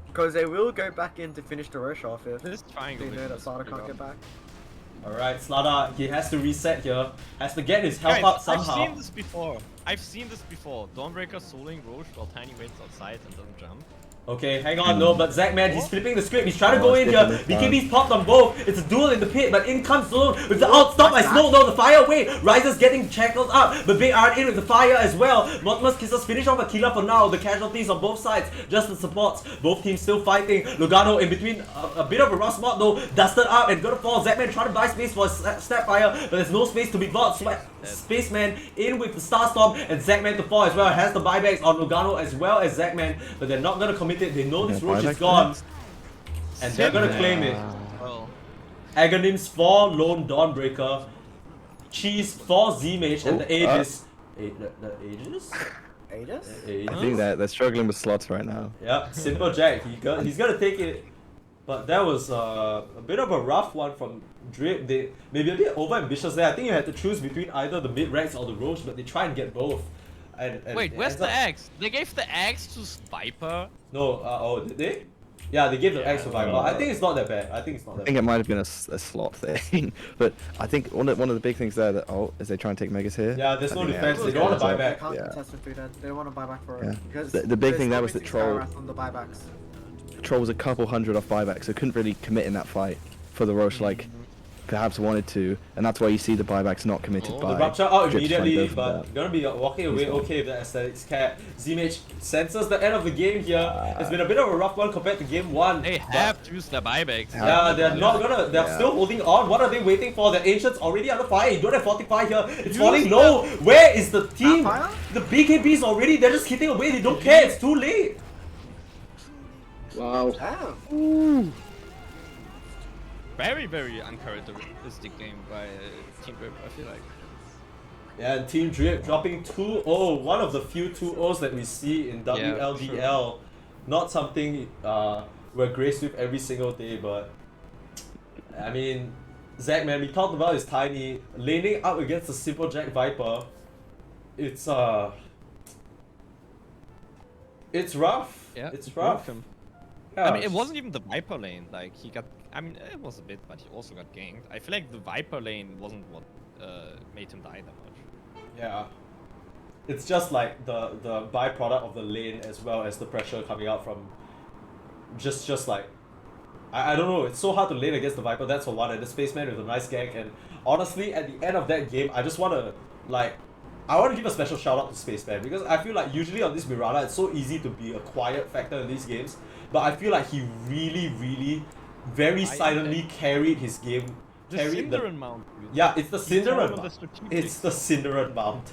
Because they will go back in to finish the rush off if This triangle. they know that starter can't get back. Alright, Slada, he has to reset here. Has to get his health Guys, up somehow. I've seen this before. Dawnbreaker soling Roche while Tiny waits outside and doesn't jump. Okay, hang on, no, but Zackman, he's flipping the script. He's trying to go in here. it's different this BKB's popped on both. It's a duel in the pit, but in comes Lone with the outstop by Smoke. No, the fire away. Riser's getting shackled up, but Big Iron in with the fire as well. Mortimer's Kisses finish off Aquila for now. The casualties on both sides, just the supports. Both teams still fighting. Lugano in between, a bit of a rough spot though. Dusted up and gonna fall. Zackman trying to buy space for a Snapfire, but there's no space to be bought. Spaceman in with the Starstorm, and Zackman to fall as well. Has the buybacks on Lugano as well as Zackman, but they're not gonna commit it. They know this Yeah, Roach is buyback gone, and they're gonna claim it. Well, Aghanims for Lone Dawnbreaker, Cheese for Z-Mage, and the Aegis. The Aegis? Aegis? Aegis? I think that they're struggling with slots right now. Yep, Simple Jack. He's gonna take it. But that was a bit of a rough one from Drip. They maybe a bit over ambitious there. I think you had to choose between either the mid ranks or the Roche, but they try and get both. And Wait, it where's ends the up- axe? They gave the axe to Viper. No, oh, did they? Yeah, they gave the Yeah. X to Viper. I think it's not that bad. I think it's not that I think bad. it might have been a slot thing, but I think one of the big things there that is they try and take Megas here. Yeah, there's I no think defense. have They to don't want to go buy for back. it. They can't Yeah. contest with 3 dead. They want to buy back for Yeah. it. Because The big thing there was there's that no Troll- missing Skyrath on the buybacks. Troll was a couple hundred off buyback, so couldn't really commit in that fight for the Roche like perhaps wanted to, and that's why you see the buybacks not committed Oh, by. The rupture out Drip's trying to immediately, go for but that. gonna be walking away He's not. okay if the aesthetics cap. Z-Mage senses the end of the game here. It's been a bit of a rough one compared to game 1. They but- have to use their buybacks. Yeah, they're not gonna. They're Yeah. still holding on. What are they waiting for? The Ancients already under fire. You don't have Fortify here. It's Use falling low. Where is the team? Fire? The BKBs already. They're just hitting away. They don't care. It's too late. Wow. Damn. Very, very uncharacteristic game by Team Drip, I feel like. Yeah, and Team Drip dropping 2-0. One of the few 2-0s that we see in WLDL. Not something we're graced with every single day, but I mean, Zach, man, we talked about his tiny laning up against the Simple Jack Viper. It's rough. Yeah, It's rough. broken. Yeah, I mean, it wasn't even the Viper lane. Like, he got. I mean, it was a bit, but he also got ganked. I feel like the Viper lane wasn't what made him die that much. Yeah. It's just like the byproduct of the lane as well as the pressure coming out from just like I don't know, it's so hard to lane against the Viper, that's for one, and the Spaceman with a nice gank. And honestly, at the end of that game, I just wanna I want to give a special shout out to Spaceman, because I feel like usually on this Mirana it's so easy to be a quiet factor in these games, but I feel like he really very silently carried his game. The Carried Cinderin mount. Dude. Yeah, it's the He's one Cinderin of the mount. strategic- It's the Cinderin mount.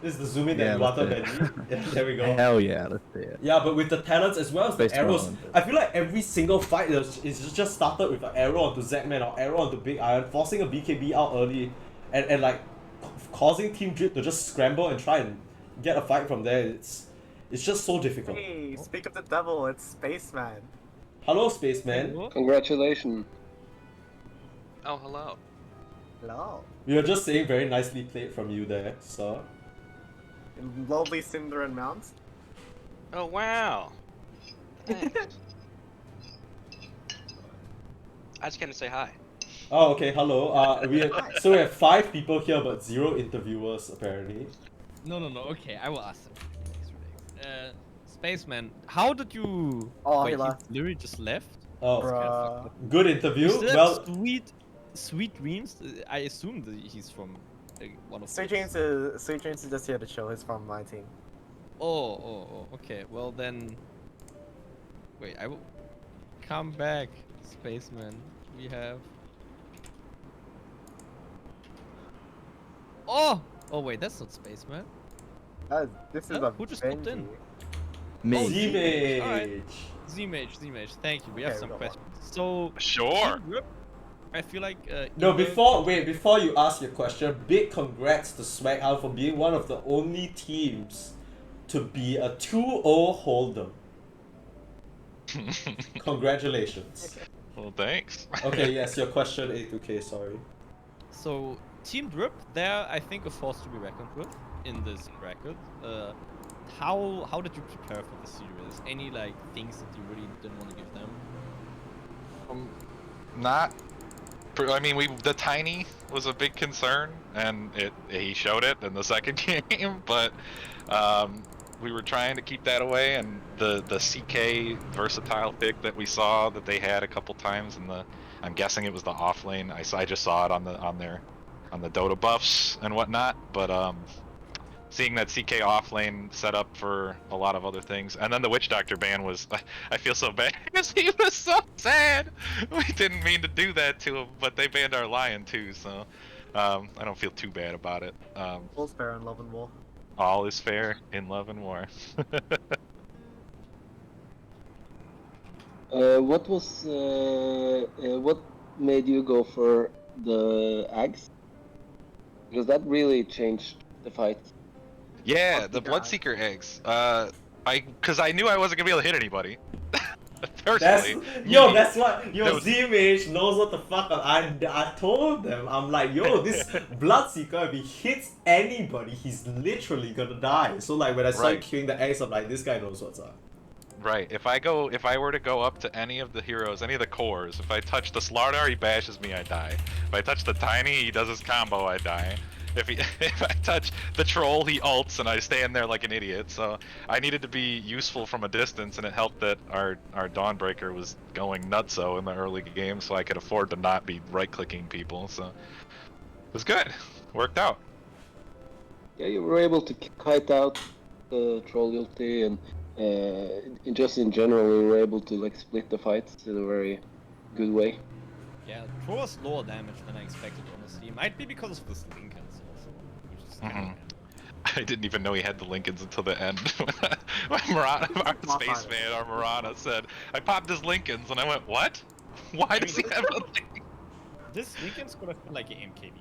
This is the zoom in that Yeah, you wanted, that's Benji. Yeah, there we go. Hell yeah, let's see it. Yeah, but with the talents as well as the Based arrows, on- I feel like every single fight is just started with an arrow onto Zackman or arrow onto Big Iron, forcing a BKB out early, and like causing Team Drip to just scramble and try and get a fight from there. It's just so difficult. Hey, speak of the devil, it's Spaceman. Hello, Spaceman. What? Congratulations. Oh, hello. Hello. We were just saying very nicely played from you there, sir. Lovely Cinder and Mounts. Oh, wow. Thanks. I just came to say hi. Oh, okay. Hello. So we have 5 people here, but 0 interviewers apparently. No. Okay, I will ask him. Spaceman, how did you? Oh, Wait, he left. literally just left. Oh, Bruh. good You interview. still have Well, sweet dreams. I assume that he's from one of. Sweet those. Dreams is just here to show he's from my team. Oh, okay. Well then, wait. I will come back, Spaceman. We have. Oh wait, that's not Spaceman. This is Huh? a Who just popped in? Benji. Me. Z-Mage. Alright. Z-Mage. Thank you. We have Okay, some go on. questions. So. Sure. Team Drip, I feel like. No, either- before you ask your question, big congrats to Swaghound for being one of the only teams to be a 2-0 holder. Congratulations. Well, thanks. Okay, yes, your question A2K, sorry. So, Team Drip, they're, I think, a force to be reckoned with in this bracket. How did you prepare for the series? Any, like, things that you really didn't want to give them? Not. I mean, the tiny was a big concern, and he showed it in the second game. But we were trying to keep that away, and the CK versatile pick that we saw that they had a couple times in the, I'm guessing it was the off lane. I just saw it on the Dota buffs and whatnot. But seeing that CK off lane set up for a lot of other things, and then the Witch Doctor ban was, I feel so bad because he was so sad. We didn't mean to do that to him, but they banned our Lion too, so I don't feel too bad about it. All's fair in love and war. All is fair in love and war. What made you go for the axe? Because that really changed the fight. Yeah, the Bloodseeker Bloodseeker eggs. Because I knew I wasn't gonna be able to hit anybody. personally. Yo, that's what There yo was- Z-Mage knows what the fuck. I told them, I'm like, yo, this Bloodseeker, if he hits anybody, he's literally gonna die. So like when I started Right. queuing the X, I'm like, this guy knows what's up. Right. If I were to go up to any of the heroes, any of the cores, if I touch the Slardar, he bashes me, I die. If I touch the Tiny, he does his combo, I die. If if I touch the Troll, he ults, and I stand there like an idiot. So I needed to be useful from a distance, and it helped that our Dawnbreaker was going nutso in the early game, so I could afford to not be right-clicking people. So it was good. Worked out. Yeah, you were able to kite out the troll ulti, and just in general, you were able to like split the fights in a very good way. Yeah, Troll was lower damage than I expected, honestly. Might be because of this Lincolns also, which is Mhm. I didn't even know he had the Lincolns until the end. When Marana, our spaceman, our Marana said, I popped his Lincolns, and I went, what? Why does he have a Lincoln? This Lincoln's could have been like an MKB,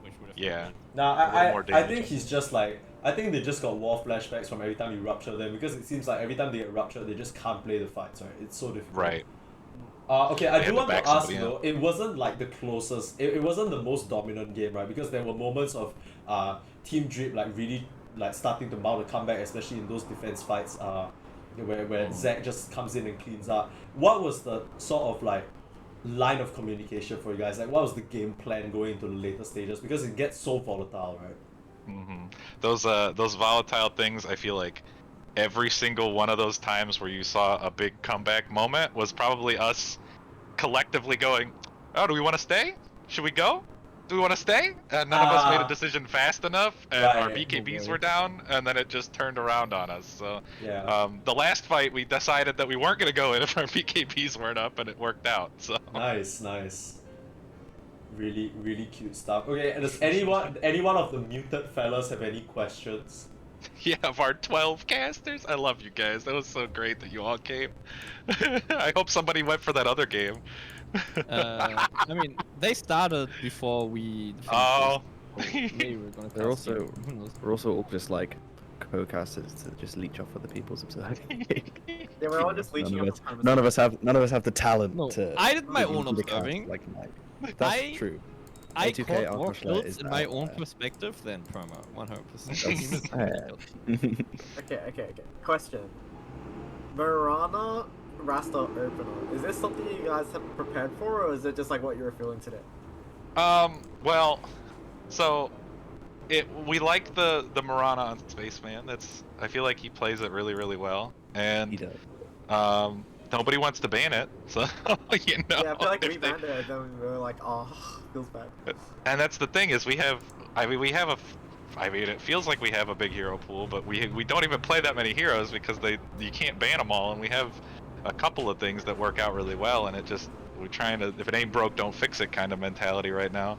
which would have Yeah. Nah, A little more I damage, think I he's just like, I think they just got war flashbacks from every time you rupture them, because it seems like every time they get ruptured, they just can't play the fights, right? It's so difficult. Right. Okay, I They do had to want to back ask somebody you though, it wasn't like the closest, it wasn't the most dominant game, right? Because there were moments of Team Drip like really like starting to mount a comeback, especially in those defense fights where Zac just comes in and cleans up. What was the sort of like line of communication for you guys? Like what was the game plan going into the later stages? Because it gets so volatile, right? Those volatile things, I feel like every single one of those times where you saw a big comeback moment was probably us collectively going, oh, do we want to stay? Should we go? Do we want to stay? And none of us made a decision fast enough, and our Right. BKBs were down, and then it just turned around on us. So Yeah. the last fight, we decided that we weren't going to go in if our BKBs weren't up, and it worked out. So Nice, nice. Really, really cute stuff. Okay, and does any one of the muted fellas have any questions? yeah, of our 12 casters, I love you guys. That was so great that you all came. I hope somebody went for that other game. I mean, they started before we finished Oh. this, so maybe we're gonna They're cast also you, who knows? we're also all just like co-casters to just leech off other people's observing. They were all just leeching none, up of the us, none of us have the talent No, to. I did my to own do the cast observing. Like Mike. That's I- true. I A2K caught more Alpha kills is in my own outlier. perspective than Perma, 100%. Okay. Question. Marana Rasta opener. Is this something you guys have prepared for, or is it just like what you were feeling today? Well, so we like the Marana on Spaceman. I feel like he plays it really, really well, He and does. nobody wants to ban it, so you know. Yeah, I feel like if we they- banned it, and then we were like, oh, feels bad. And that's the thing is it feels like we have a big hero pool, but we don't even play that many heroes because you can't ban them all, and we have a couple of things that work out really well, and we're trying to, if it ain't broke, don't fix it kind of mentality right now.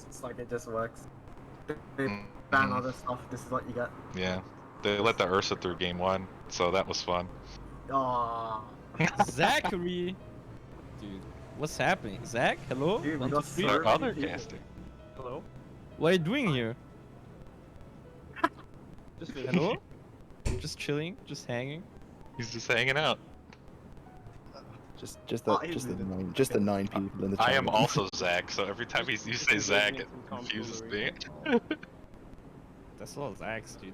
It's like it just works. They ban other stuff, this is what you get. Yeah, they let the Ursa through game 1, so that was fun. Aww. Zachary! Dude, what's happening? Zach, hello? Dude, we 1, got 2, 3. so Our many other people. caster. Hello? What are you doing here? Just hello? Just chilling? Just hanging? He's just hanging out. Just Oh, the he's just the leaving. nine just the 9 people in the. I am tournament. also Zach, so every time you say Zach, it confuses me. That's a lot of Zachs, dude.